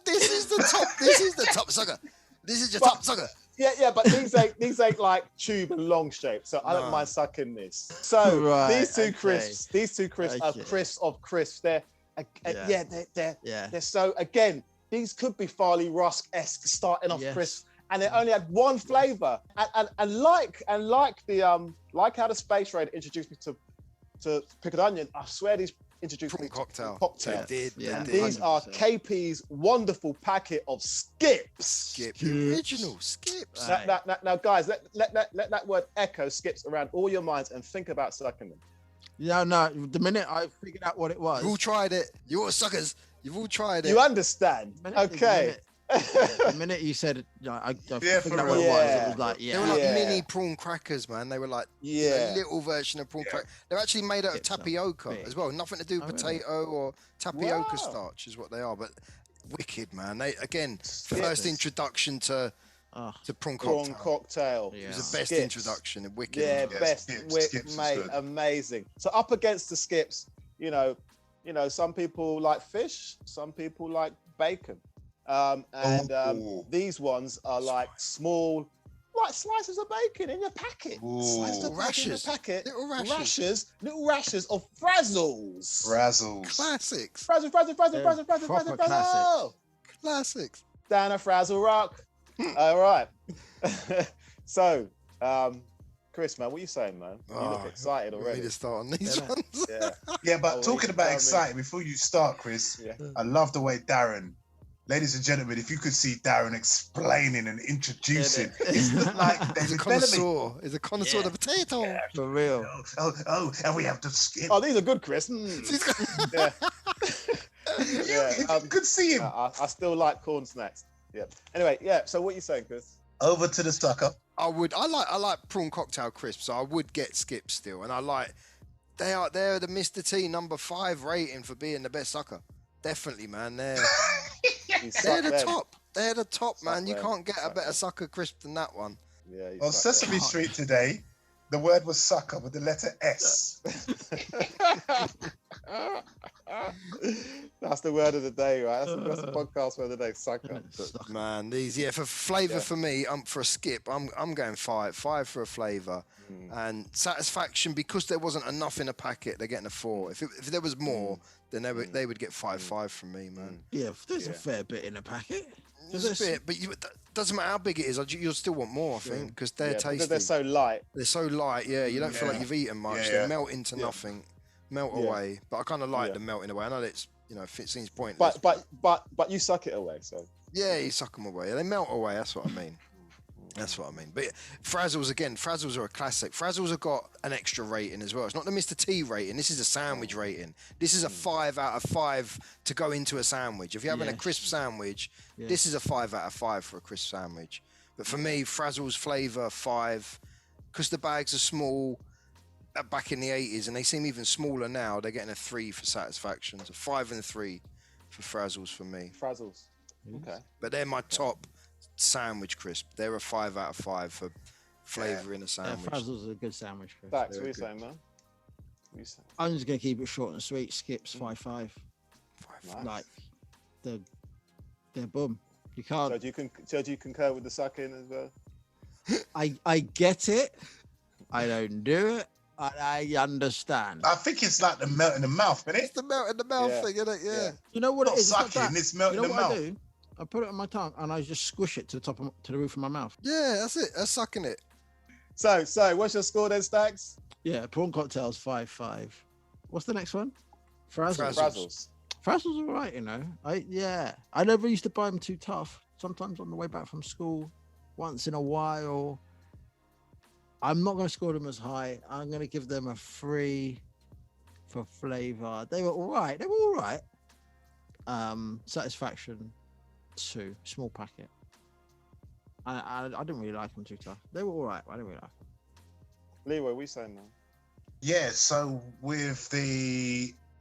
This is the top. This is the top sucker. This is your top sucker. Yeah, but these ain't like tube and long shape, so I don't mind sucking this. So these two crisps are crisps of crisps. They're so again, these could be Farley Rusk-esque starting off crisps, and they only had one flavor. And like how the Space Raid introduced me to pickled onion, I swear these introduced me to cocktail. They did. And these are KP's wonderful packet of skips. The original skips. Now, guys, let that word echo skips around all your minds and think about sucking them. No. The minute I figured out what it was, you've all tried it. You're all suckers. You've all tried it. You understand? Okay. The minute you said, I figured out what it was like, They were like mini prawn crackers, man. They were like a little version of prawn crackers. They're actually made out of tapioca as well. Nothing to do with potato or tapioca starch is what they are. But wicked, man. They again, first introduction to prawn cocktail. Yeah. It was the best introduction. Wicked. Yeah, best. Mate, amazing. So up against the skips, you know, some people like fish, some people like bacon. These ones are like small, like slices of bacon in your packet. Slices of bacon in your packet. Little rashers of frazzles. Classics. Frazzle. Classics. Down a frazzle rock. All right. So, Chris, man, what are you saying, man? You look excited already. We need to start on these ones. Yeah, but talking about exciting, before you start, Chris, I love the way Darren. Ladies and gentlemen, if you could see Darren explaining and introducing, it's like he's a connoisseur. He's a connoisseur of the potato. Yeah, for real. Oh, and we have the skip. Oh, these are good, Chris. You could see him. I still like corn snacks. Yeah. Anyway, so what are you saying, Chris? Over to the sucker. I like prawn cocktail crisps, so I would get skips still, and they're the Mr. T number 5 rating for being the best sucker. Definitely, man. They're the top. They're the top, man. You can't get a better sucker crisp than that one. Yeah. On Sesame Street today, the word was sucker with the letter S. That's the word of the day, right? That's the podcast word of the day, sucker. Man, these for flavour for me, for a skip, I'm going 5 for a flavour, and satisfaction because there wasn't enough in a packet. They're getting a 4. If there was more, then they would get 5 from me, man. Yeah, there's a fair bit in a packet. There's a bit, but doesn't matter how big it is. You'll still want more, I think, because they're tasty. Because they're so light. They're so light, you don't feel like you've eaten much. They melt into nothing, melt away. But I kind of like them melting away. I know it's it seems pointless. But you suck it away, so. Yeah, you suck them away. They melt away. That's what I mean. But Frazzles are a classic. Frazzles have got an extra rating as well. It's not the Mr. T rating. This is a sandwich rating. This is a 5 out of 5 to go into a sandwich. If you're having a crisp sandwich, this is a 5 out of 5 for a crisp sandwich. But for me, Frazzles flavour 5, because the bags are small back in the 80s, and they seem even smaller now. They're getting a 3 for satisfaction, so 5 and 3 for Frazzles for me. Frazzles. Okay. But they're my top sandwich crisp. They're a 5 out of 5 for flavour in a Yeah, sandwich. Frazzles are a good sandwich. Chris. Facts. What are Very you good. saying, man? What are you saying? I'm just gonna keep it short and sweet. Skips 5-5. Nice. Like they're boom. You can't. So do you concur with the sucking as well? I get it. I don't do it. I understand. I think it's like the melt in the mouth, isn't It's it? the melt in the mouth Yeah. thing, isn't it? Yeah. You know what Not it is? It's not sucking, that. it's melt You in know the what I mouth. do? I put it on my tongue and I just squish it to the roof of my mouth. Yeah, that's it. That's sucking it. So what's your score then, Stacks? Yeah, prawn cocktails 5-5. What's the next one? Frazzles. Frazzles. Frazzles are alright, you know. I never used to buy them too tough. Sometimes on the way back from school, once in a while. I'm not going to score them as high. I'm going to give them a 3 for flavor. They were all right. Satisfaction 2, small packet. I didn't really like them too tough. They were all right, but I didn't really like them. Leroy, what are you saying now? Yeah, so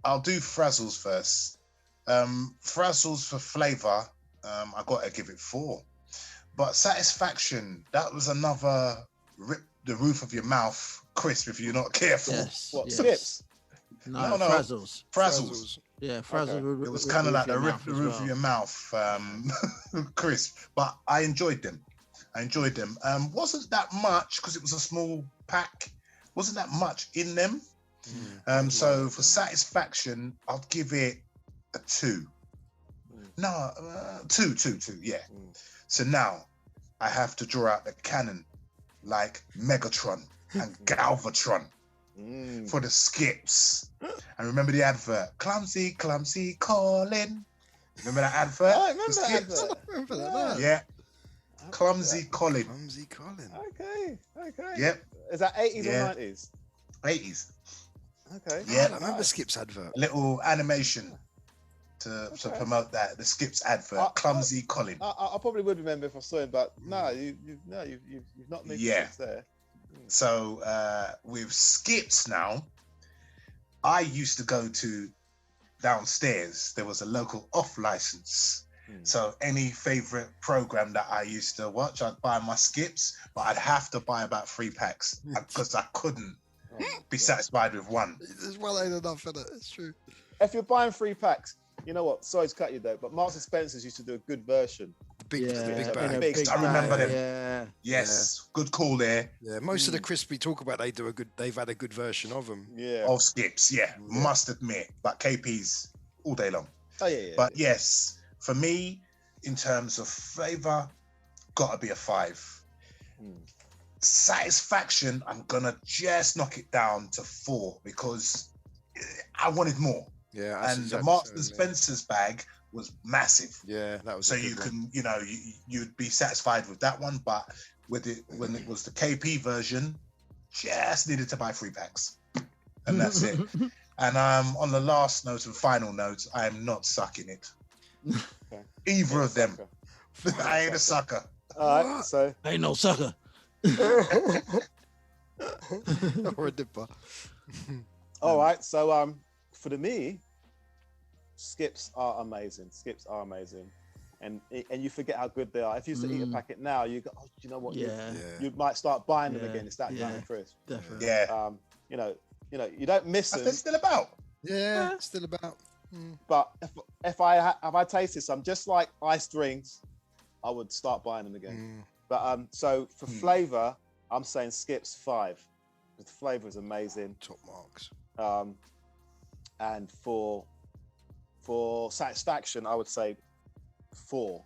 I'll do Frazzles first. Frazzles for flavour, I gotta give it 4. But satisfaction, that was another rip the roof of your mouth crisp if you're not careful. Yes. What, yes. Skips? No. No, Frazzles. Frazzles. Yeah, Frazzles. It was kind of like the rip the roof of your mouth crisp, but I enjoyed them. Wasn't that much because it was a small pack. Wasn't that much in them. So for satisfaction, I'll give it a 2. No, 2. Yeah. So now I have to draw out the cannon like Megatron and Galvatron for the skips. And remember the advert, clumsy, clumsy Colin. Remember that advert? I remember The that skips? advert. Remember that? Yeah. Clumsy Colin. Clumsy Colin. Okay. Yep. Is that 80s Yeah. or 90s? 80s. Okay. Yeah. I remember Skip's advert. A little animation to promote that. The skips advert. Clumsy Colin. I probably would remember if I saw him, but no, you've not made Yeah. sense there. So with skips now, I used to go to downstairs. There was a local off license. So any favorite program that I used to watch, I'd buy my skips, but I'd have to buy about 3 packs because I couldn't be satisfied with one. There's well ain't enough in it. It's true. If you're buying 3 packs, you know what? Sorry to cut you though, but Marks and Spencer's used to do a good version. The big Yeah, bag. in a Big- I remember bag, them. Yeah. Yes, good call there. Yeah, most of the crisps we talk about, they've had a good version of them. Yeah. Of skips, yeah, must admit. But KP's all day long. Oh yeah. But yes, for me, in terms of flavour, gotta be a 5. Satisfaction, I'm gonna just knock it down to 4 because I wanted more. Yeah, that's And the exactly Marks so, and yeah. Spencer's bag was massive. Yeah, that was. So a good you one. can, you'd be satisfied with that one. But with it, when it was the KP version, just needed to buy 3 packs, and that's it. And on the last note and final note, I am not sucking it. Okay. Either of them. Sucker. I ain't a sucker. All right. So Ain't no sucker. Or a dipper. all right. So for me, skips are amazing. And you forget how good they are. If you used to eat a packet now, you go, oh, do you know what? Yeah, You might start buying them Yeah. again. It's that kind Yeah. of crisp. definitely. Yeah. You don't miss Are them. they still about? Yeah, still about. But if I tasted some, just like iced drinks, I would start buying them again. But so for flavour, I'm saying skips 5. The flavour is amazing. Top marks. And for satisfaction, I would say 4.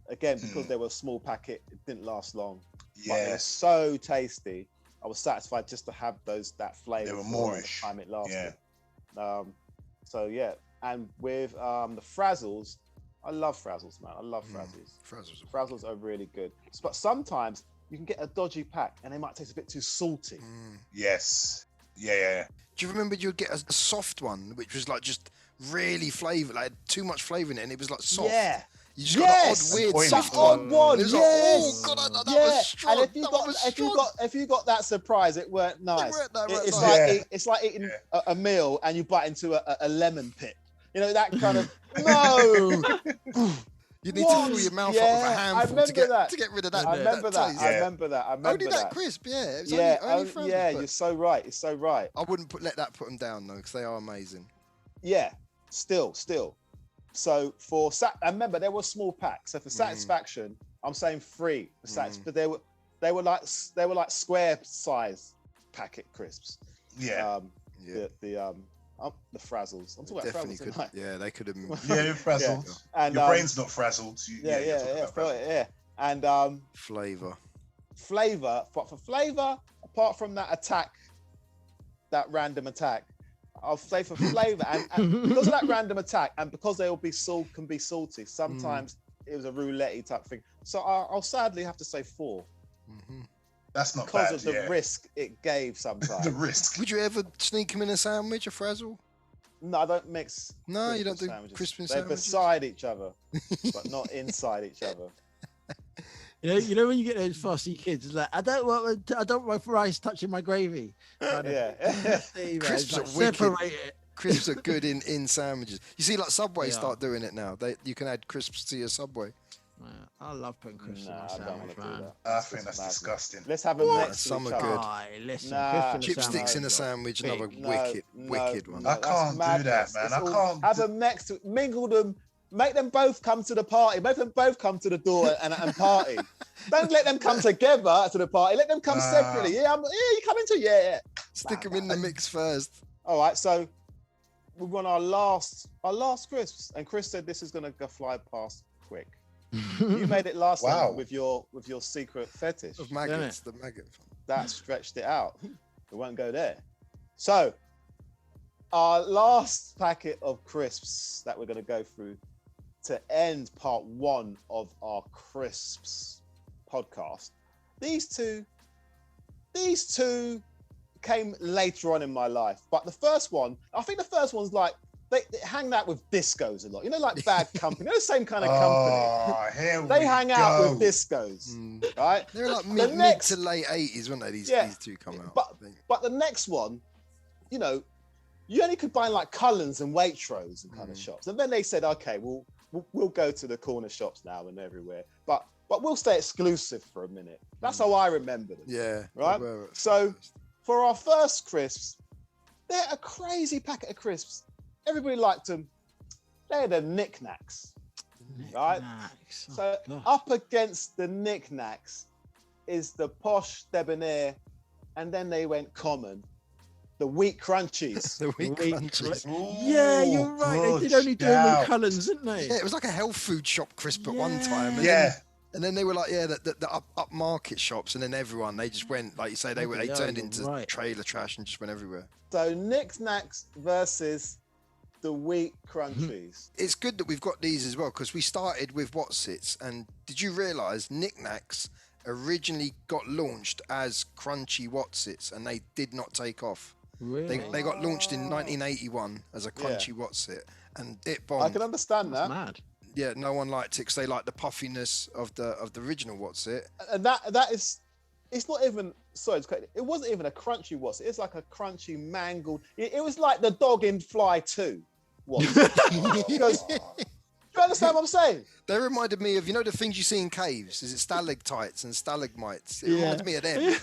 Again, because they were a small packet, it didn't last long. But it was Yes. so tasty. I was satisfied just to have that flavour. They were for moreish. the time it lasted. So yeah, and with the Frazzles, I love Frazzles, man. I love Frazzles. Frazzles are really good. But sometimes you can get a dodgy pack and they might taste a bit too salty. Yes. Yeah. Do you remember you'd get a soft one, which was like just really flavoured, like too much flavour in it, and it was like soft. Yeah. You just got an odd weird Pointy soft odd one. one, It was like, yes. oh god, that Yeah, was strong. and if you That got was if you strong. got if you got that surprise, it weren't nice. weren't It's nice. like it's like eating a meal and you bite into a lemon pit. You know that kind of no. You need to fill your mouth up with a handful to get rid of that. I remember that. taste. I remember that. I remember Only that that. crisp, yeah. It was Yeah, only Frazzles, yeah. but You're so right. You're so right. I wouldn't let that put them down though, because they are amazing. Yeah, still. So for I remember there were small packs. So for satisfaction, I'm saying 3 for but they were like square size packet crisps. Yeah. The Frazzles. I'm talking Definitely about Frazzles could. tonight. Yeah, they could have. Yeah, frazzled. Yeah. And Your brain's not frazzled. Yeah. And Flavor. but for flavor, apart from that attack, that random attack, I'll say for flavor and because of that random attack and because they will be can be salty. Sometimes it was a roulette type thing. So I'll sadly have to say 4. Mm-hmm. That's not because bad, of the risk it gave sometimes. The risk. Would you ever sneak them in a sandwich, a Frazzle? No, I don't mix. No, you don't do sandwiches. crisp and They're sandwiches? beside each other, but not inside each other. You know when you get those fussy kids, it's like I don't want my rice touching my gravy. Yeah. Crisps Like, are wicked. separate it. Crisps are good in sandwiches. You see, like Subway start doing it now. You can add crisps to your Subway. I love putting crisps in my I don't want sandwich, to do man. that. I think that's disgusting. Let's have them next to Some each are other. good. Aye, listen, Nah. crisps in a Chipsticks sandwich. in a sandwich, another No, wicked one. I that's can't do that, madness. man. It's I all- can't have do- them next to mingle them. Make them both come to the party. Make them both come to the door and party. Don't let them come together to the party. Let them come separately. Yeah, you come into Stick them in the mix first. All right, so we won our last crisps, and Chris said this is gonna go fly past quick. You made it last Wow. time with your secret fetish. Of maggots, the maggot. That stretched it out. We won't go there. So our last packet of crisps that we're going to go through to end part 1 of our crisps podcast. These two came later on in my life, but the first one, I think the first one's like they hang out with discos a lot. You know, like Bad Company. They're the same kind of company. Oh, here They we hang go. out with discos, right? They're like The mid next- to late 80s, weren't they? These two come out. But I think. but the next one, you know, you only could buy in like Cullens and Waitrose and kind of shops. And then they said, okay, we'll go to the corner shops now and everywhere, but we'll stay exclusive for a minute. That's how I remember them. Yeah. Right? they were at So first. for our first crisps, they're a crazy packet of crisps. Everybody liked them. They're the knickknacks. Right? Knickknacks. So gosh. up against the knickknacks is the posh debonair, and then they went common, the wheat crunchies. the wheat Wheat crunchies. Yeah, you're right. They did only do them in Cullens, didn't they? Yeah, it was like a health food shop crisp at one time. And Yeah. And then they were like, the up market shops, and then everyone, they just went, like you say, they turned into trailer trash and just went everywhere. So knickknacks versus the wheat crunchies. It's good that we've got these as well, because we started with Whatsits, and did you realise knickknacks originally got launched as crunchy Whatsits, and they did not take off. Really? They got launched in 1981 as a crunchy Whatsit, and it bombed. I can understand That's that. mad. Yeah, no one liked it because they liked the puffiness of the original Whatsit. And that is, it's not even, sorry, it wasn't even a crunchy Whatsit. It's like a crunchy mangled. It was like the dog in Fly 2. Because, do you understand what I'm saying? They reminded me of, you know, the things you see in caves. Is it stalactites and stalagmites? It reminds me of them.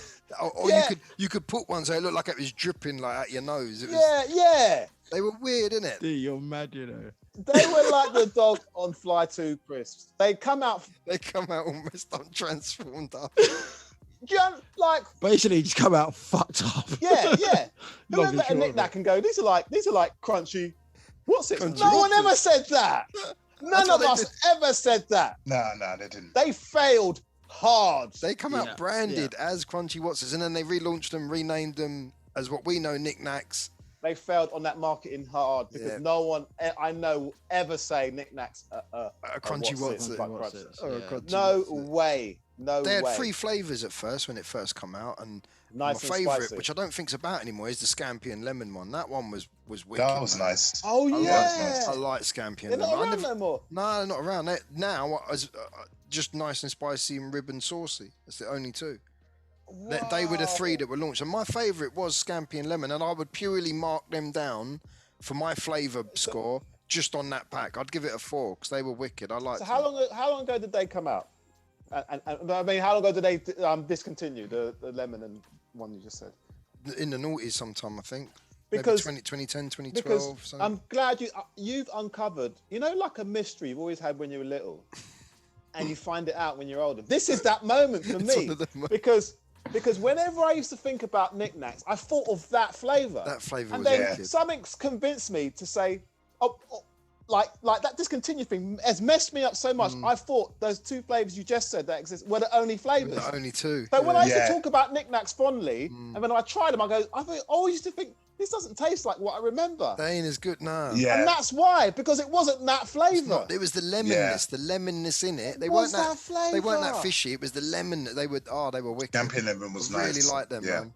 Or you could put one so it looked like it was dripping like out your nose. It was, Yeah. They were weird, innit? Dude, you're mad, you know. They were like the dog on Fly 2 crisps. They come out almost untransformed up. like Basically, just come out fucked up. yeah. Long and Whoever a short of knick-knack and go, these are like crunchy. What's it? Crunchy No one Whatsits. ever said that. None what of they us ever said that. No, they didn't. They failed hard. They come out branded as crunchy Whatsits, and then they relaunched them, renamed them as what we know knickknacks. they failed on that marketing hard because Yeah. no one I know ever say knickknacks A crunchy what's it, What's-It. like What's crunch. It, Oh, yeah. crunchy No What's-It. way. No They had way. 3 flavors at first when it first come out, and Nice my and favorite, spicy. which I don't think's about anymore, is the scampi and lemon one. That one was wicked. That was man. nice. Oh I yeah. like scampi and They're not lemon. around no more. No, they're not around. Now, as just nice and spicy and rib and saucy. That's the only 2. They were the 3 that were launched. And my favourite was scampi and lemon, and I would purely mark them down for my flavour score just on that pack. I'd give it a 4 because they were wicked. I liked So them. how long ago did they come out? And I mean, how long ago did they discontinue the lemon and one you just said? In the noughties sometime, I think. Because Maybe 2010, 2012. Because something. I'm glad you've uncovered, like a mystery you've always had when you were little, and you find it out when you're older. This is that moment for It's me one of them because whenever I used to think about knickknacks, I thought of that flavour. That flavour and was then wicked. something's convinced me to say, like that discontinued thing has messed me up so much. I thought those 2 flavours you just said that exist were the only flavours. The only 2. So when I used Yeah. to talk about knickknacks fondly, and when I tried them, I always used to think this doesn't taste like what I remember. They ain't as good now. Yeah. And that's why, because it wasn't that It's flavour. not. It was the lemonness, the lemonness in it. They was weren't that They weren't flavour. that fishy. It was the lemon that they were. Oh, they were wicked. Scampi lemon was I really nice. liked them, Yeah. man.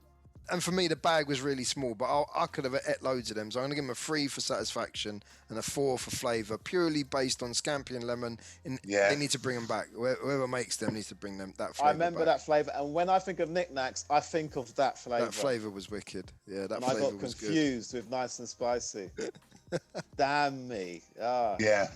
And for me, the bag was really small, but I could have ate loads of them. So I'm going to give them a 3 for satisfaction and a 4 for flavour, purely based on scampi and lemon. And Yeah. they need to bring them back. Whoever makes them needs to bring them that flavour. I remember that flavour, and when I think of knickknacks, I think of that flavour. That flavour was wicked. Yeah, that And I flavour got was good. confused with nice and spicy. Damn me. Ah. Yeah.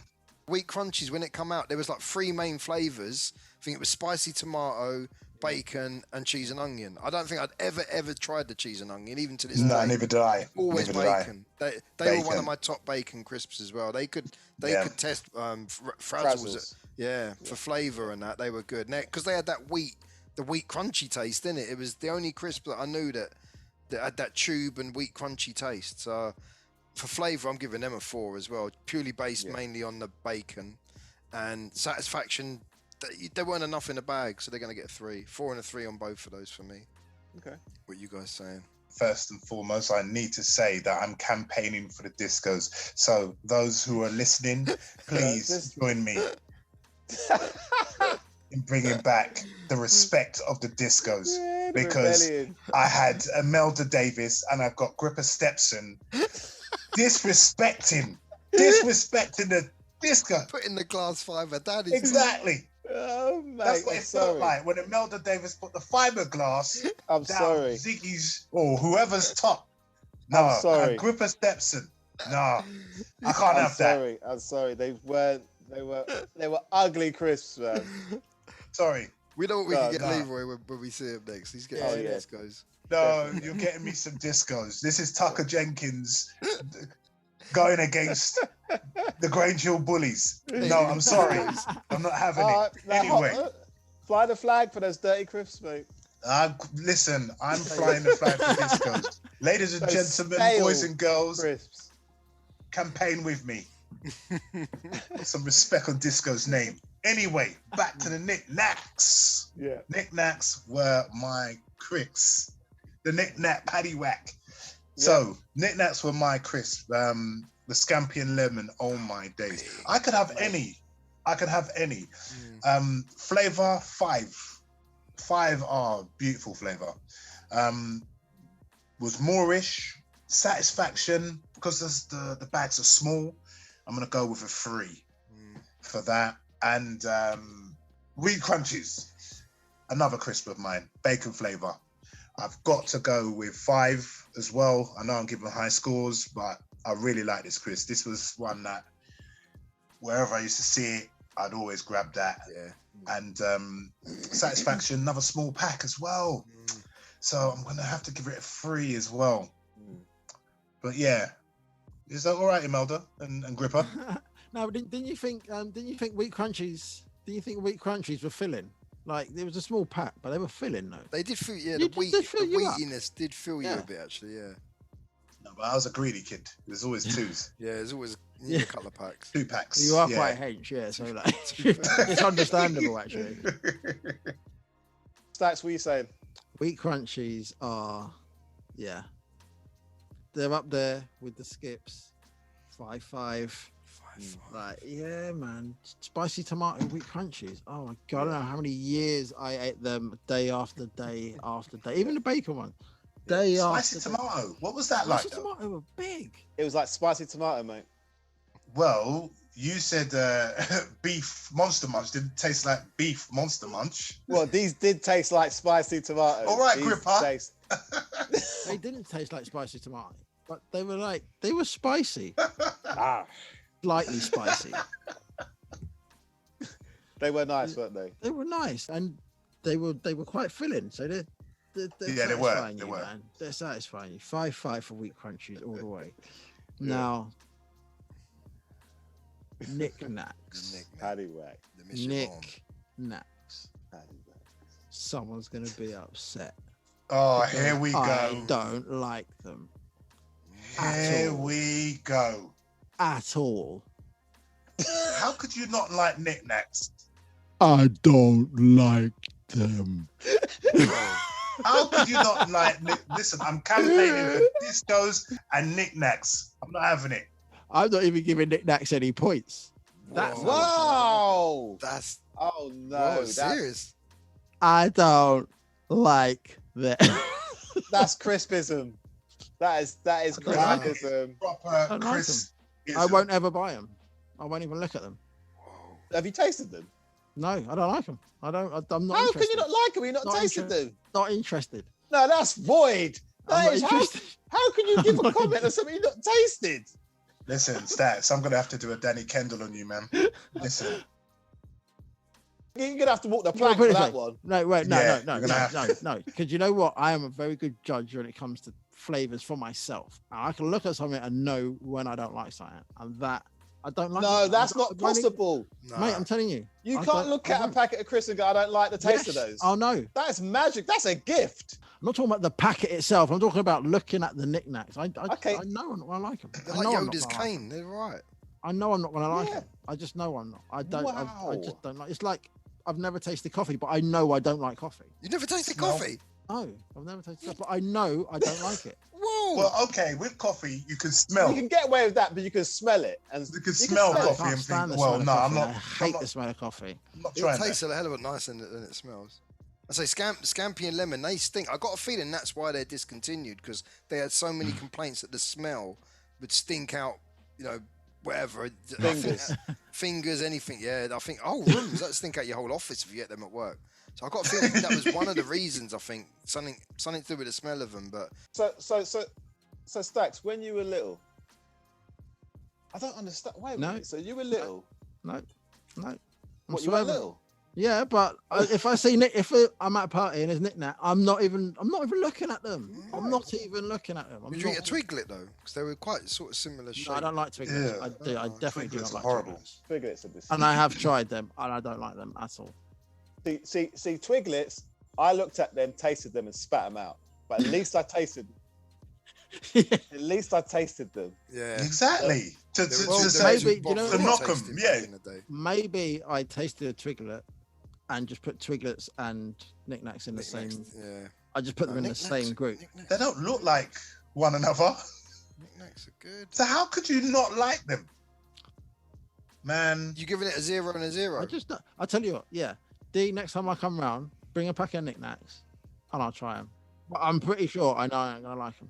Wheat Crunchies, when it come out, there was like 3 main flavours. I think it was spicy tomato, bacon, and cheese and onion. I don't think I'd ever tried the cheese and onion, even to this No, day. neither did I. Always Neither did I. bacon. They were one Bacon. of my top bacon crisps as well. They could Yeah. test frazzles. Frazzles. Yeah, for flavour and that they were good. Because they had the wheat crunchy taste in it. It was the only crisp that I knew that had that tube and wheat crunchy taste. So for flavour, I'm giving them a 4 as well. Purely based mainly on the bacon and satisfaction. There weren't enough in the bag, so they're going to get a 3. 4 and a 3 on both of those for me. Okay. What you guys saying? First and foremost, I need to say that I'm campaigning for the discos. So those who are listening, please join me in bringing back the respect of the discos. Yeah, the Because rebellion. I had Imelda Davis and I've got Gripper Stepson disrespecting the disco. Put in the glass fiber, daddy. Exactly. Oh, mate, That's what I'm it felt sorry. like when Imelda Davis put the fiberglass I'm down sorry. Ziggy's or whoever's top. No, I'm sorry. Gripper Stepson. No, I can't I'm have that. sorry. I'm sorry. They were ugly crisps, man. Sorry. We know what we No, can get no. Leroy when we see him next. He's getting Oh, some yeah. discos. No, you're getting me some discos. This is Tucker Jenkins going against the Grange Hill Bullies. No, I'm sorry. I'm not having All it. right, now, Anyway, fly the flag for those dirty crisps, mate. listen, I'm flying the flag for discos. Ladies and Those gentlemen, stale boys and girls, Crisps. campaign with me. Put some respect on disco's name. Anyway, back to the knickknacks. Yeah. Knickknacks were my cricks. The knickknack paddywhack. So knickknacks were my crisp. The scampi and lemon. Oh my days! I could have any. Flavor 5. 5 are beautiful flavor. Was Moorish. Satisfaction because the bags are small. I'm gonna go with a 3 for that. And wheat crunchies, another crisp of mine, bacon flavor. I've got to go with 5 as well. I know I'm giving high scores, but I really like this crisp. This was one that wherever I used to see it, I'd always grab that. Yeah. And satisfaction, another small pack as well. So I'm gonna have to give it a 3 as well. But yeah, is that all right, Imelda and Gripper? No, but didn't you think wheat crunchies? Did you think wheat crunchies were filling? Like there was a small pack, but they were filling though. They did feel, yeah, You the did fill you up. wheatiness did fill you Yeah. a bit, actually, yeah. No, but I was a greedy kid. There's always 2s, Yeah, there's always you need a couple of packs. 2 packs. You are yeah. quite hench, yeah. So like, it's understandable actually. Stats, what are you saying? Wheat crunchies are, yeah. they're up there with the skips. 5-5. 5-5. Like, yeah, man. Spicy tomato wheat crunchies. Oh my god, I don't know how many years I ate them day after day after day. Even the bacon one. Day Spicy after day. tomato. What was that like? Spicy Though? tomato were big. It was like spicy tomato, mate. Well, you said beef Monster Munch didn't taste like beef Monster Munch. Well, these did taste like spicy tomatoes. All right, These Gripper. taste- They didn't taste like spicy tomato, but they were spicy. Ah, Slightly spicy. they were nice, weren't they? They were nice and they were quite filling. So they're Yeah, they were, satisfying they you, were. man. They're satisfying you. 5-5 for wheat crunchies all the way. Now, knick-knacks. Paddywhack. The mission on. Knick-knacks. Paddywhack. Someone's going to be upset. Oh, here we I go. don't like them Here we go. at all. How could you not like knickknacks? I don't like them. How could you not like? Listen, I'm campaigning for discos and knickknacks. I'm not having it. I'm not even giving knick-knacks any points. That's Whoa. Wow. That's Oh no, whoa, that's, serious. I don't like them. that's crispism. That is I don't like it. crispism. Proper don't like Chris. I won't ever buy them. I won't even look at them. Whoa. Have you tasted them? No, I don't like them. I'm not How interested. can you not like them? You've not Not tasted interested. them. Not interested. No, that's void. I'm That not is how, interested. how can you give a not comment on something you've not tasted? Listen, Stats, I'm gonna have to do a Danny Kendall on you, man. Listen, You're gonna have to walk the No, plank put for it that this way. one. No, wait, no, Yeah, no, you're no, gonna no, have no. Because you know what? I am a very good judge when it comes to flavors for myself. And I can look at something and know when I don't like something, and that I don't like. No, it. that's I not don't- I don't- possible. Nah. Mate, I'm telling you. You I can't don't- look I at a won't. packet of crisps and go, I don't like the taste of Yes. those. Oh no, I'm That's magic. That's a gift. not talking about the packet itself. I'm talking about looking at the knickknacks. Okay. I know I'm not gonna like them. They're I like know I'm not Yoda's gonna like 'em. cane. They're right. I know I'm not gonna like Yeah. them. I just know I'm not. I don't. I Wow. just don't like. It's like I've never tasted coffee, but I know I don't like coffee. You never tasted Smell. coffee? No, I've never tasted coffee, but I know I don't like it. Whoa. well, okay, with coffee you can smell. You can get away with that, but you can smell it. And You can smell I coffee can't and stand think, the well, smell no, of I'm coffee. not. I I'm hate not, the smell of coffee. I'm not It trying tastes that. a hell of a nicer than it smells. I say scampi and lemon, they stink. I got a feeling that's why they're discontinued, because they had so many complaints that the smell would stink out, you know, whatever. Fingers. Fingers, anything. Yeah, I think, oh, rooms, that stink out your whole office if you get them at work. So I got a feeling that was one of the reasons, I think, something to do with the smell of them. But So Stacks, when you were little, I don't understand. Wait a No. minute. So you were little. No. I'm What, you were swearing. little? Yeah, but if I see I'm at a party and there's knick-knack, I'm not even looking at them. I'm not even looking at them. I'm did you eat a not- Twiglet though? Because they were quite sort of similar shape. No, I don't like Twiglets. Yeah. I definitely do Twiglets not are like horrible. Twiglets. Twiglets are this. And I have tried them, and I don't like them at all. See, Twiglets, I looked at them, tasted them, and spat them out. But at least I tasted At least I tasted them. Yeah. Exactly. To They were to all say, maybe, you know to what? knock 'em, Tasted yeah. back in the day. Maybe I tasted a Twiglet and just put Twiglets and knickknacks in the Knickknacks, same. Yeah. I just put them in the Knickknacks- same group. Knickknacks- they don't look like one another. Knickknacks are good. So how could you not like them? Man, You giving it a 0 and a 0? I tell you what, yeah. D, next time I come round, bring a pack of knickknacks and I'll try them. But I'm pretty sure I know I ain't gonna like them.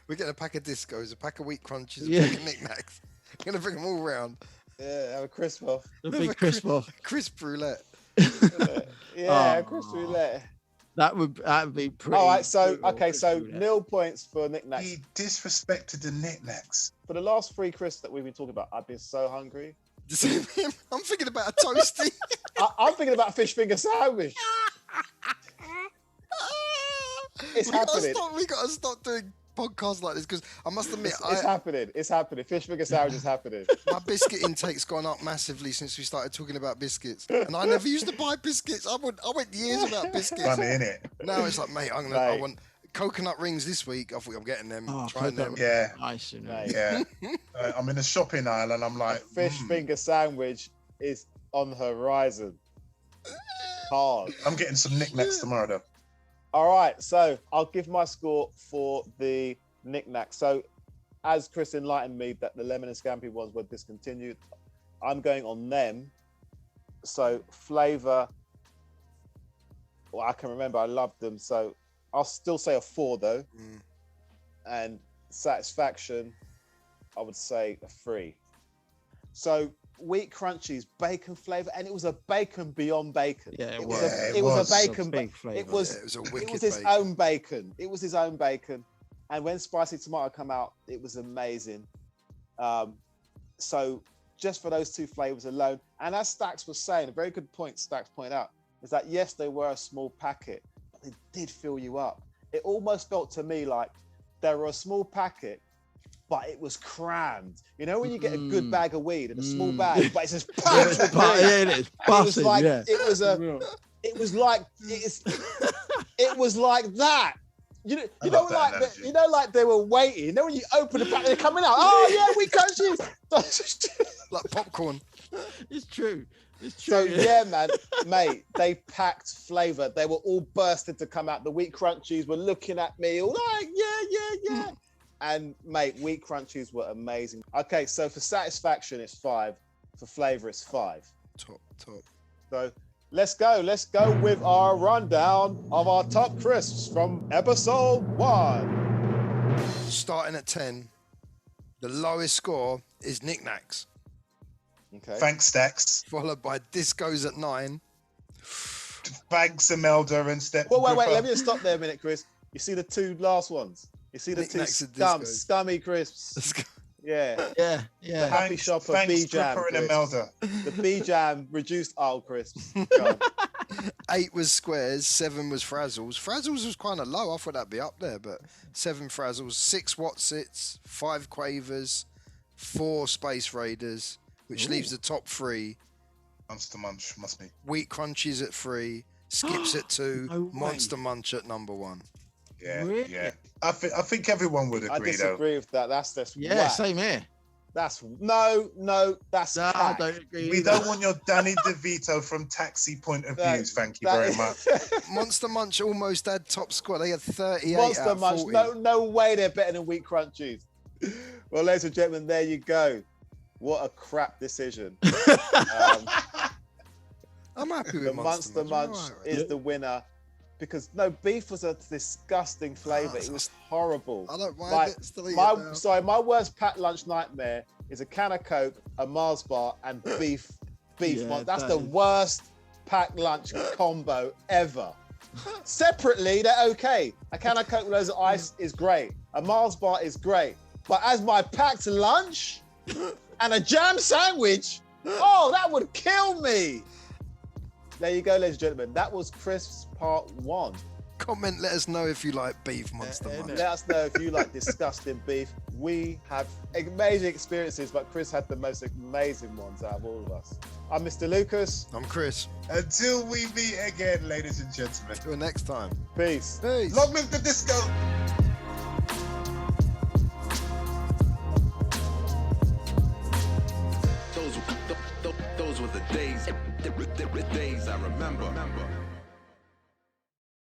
We're getting a pack of discos, a pack of wheat crunches, Yeah. a pack of knickknacks. We're gonna bring them all round. Yeah, have a crisp off. The Never big crisp off. Crisp roulette. Yeah, Oh. crisp roulette. That would be pretty. All right, so brutal, okay, crisp so roulette. 0 points for knickknacks. he disrespected the knickknacks. For the last 3 crisps that we've been talking about, I've been so hungry. I'm thinking about a toasty. I'm thinking about a fish finger sandwich. It's happening. We gotta stop doing podcasts like this because I must admit, It's happening. It's happening. Fish finger sandwich is happening. my biscuit intake's gone up massively since we started talking about biscuits, and I never used to buy biscuits. I went years without biscuits. Funny, innit? Now it's like, mate, I Mate. want coconut rings this week. I think I'm getting them. Oh, trying them. coconut Yeah, Nice, you know. Mate. yeah. I'm in the shopping aisle and I'm like, Fish finger sandwich is on the horizon. Hard. I'm getting some knickknacks tomorrow though. All right, so I'll give my score for the knick-knack. So, as Chris enlightened me that the lemon and scampi ones were discontinued, I'm going on them. So, flavor, well, I can remember I loved them. So, I'll still say a 4 though. And satisfaction, I would say a 3. So, wheat crunchies, bacon flavor, and it was a bacon beyond bacon. Yeah, it was a bacon. Big flavour. It was a wicked it was his bacon. own bacon. It was his own bacon. And when spicy tomato come out, it was amazing. So just for those 2 flavors alone, and as Stax was saying, a very good point Stax pointed out, is that yes, they were a small packet, but they did fill you up. It almost felt to me like they were a small packet, but it was crammed. You know when you get a good bag of weed in a small bag, but it's just packed with weed? It is. Buzzing, It was like that. You know, like they were waiting. You know, when you open the pack, they're coming out. Oh yeah, we crunchies. Like popcorn. It's true. So yeah, man, mate, they packed flavor. They were all bursting to come out. The wheat crunchies were looking at me, all like, yeah. And mate, wheat crunchies were amazing. Okay, so for satisfaction, it's 5. For flavor, it's 5. Top. So let's go with our rundown of our top crisps from episode 1. Starting at 10, the lowest score is knickknacks, Okay. Thanks, Stax. followed by discos at 9. Thanks, Imelda and Step. Wait, let me just stop there a minute, Chris. You see the 2 last ones? You see the Knickknacks 2 and discos. scummy crisps? Yeah. Yeah. Happy shopper B-Jam Tripper and crisps. Imelda. The B-Jam reduced aisle crisps. Go on. 8 was squares, 7 was frazzles. Frazzles was kind of low. I thought that'd be up there, but 7 frazzles, 6 Watsits, 5 quavers, 4 space raiders, which leaves the top 3. Monster Munch must be. Wheat crunchies at 3, skips at 2, No way. Monster Munch at number 1. Yeah, Really? yeah. I think everyone would I agree disagree with that. That's just Yeah, whack. same here. That's that's No, I hack. don't agree. We either. don't want your Danny DeVito from Taxi point of That- views. Thank you that- very much. Monster Munch almost had top score. They had 38 Monster out of Munch. 40. No way they're better than wheat crunchies. Well, ladies and gentlemen, there you go. What a crap decision. I'm happy with The Monster Munch Alright. is the winner because no, beef was a disgusting flavor. It was horrible. I don't mind Like, it. Still eat it now. my worst packed lunch nightmare is a can of Coke, a Mars bar, and beef. Yeah, That's that the is- worst packed lunch combo ever. Separately, they're okay. A can of Coke with loads of ice is great. A Mars bar is great. But as my packed lunch and a jam sandwich, oh, that would kill me. There you go, ladies and gentlemen. That was Crisps Part 1. Comment, let us know if you like beef, Monster Munch. Let us know if you like disgusting beef. We have amazing experiences, but Chris had the most amazing ones out of all of us. I'm Mr. Lucas. I'm Chris. Until we meet again, ladies and gentlemen. Till next time. Peace. Peace. Long live the disco. Those were the days I remember.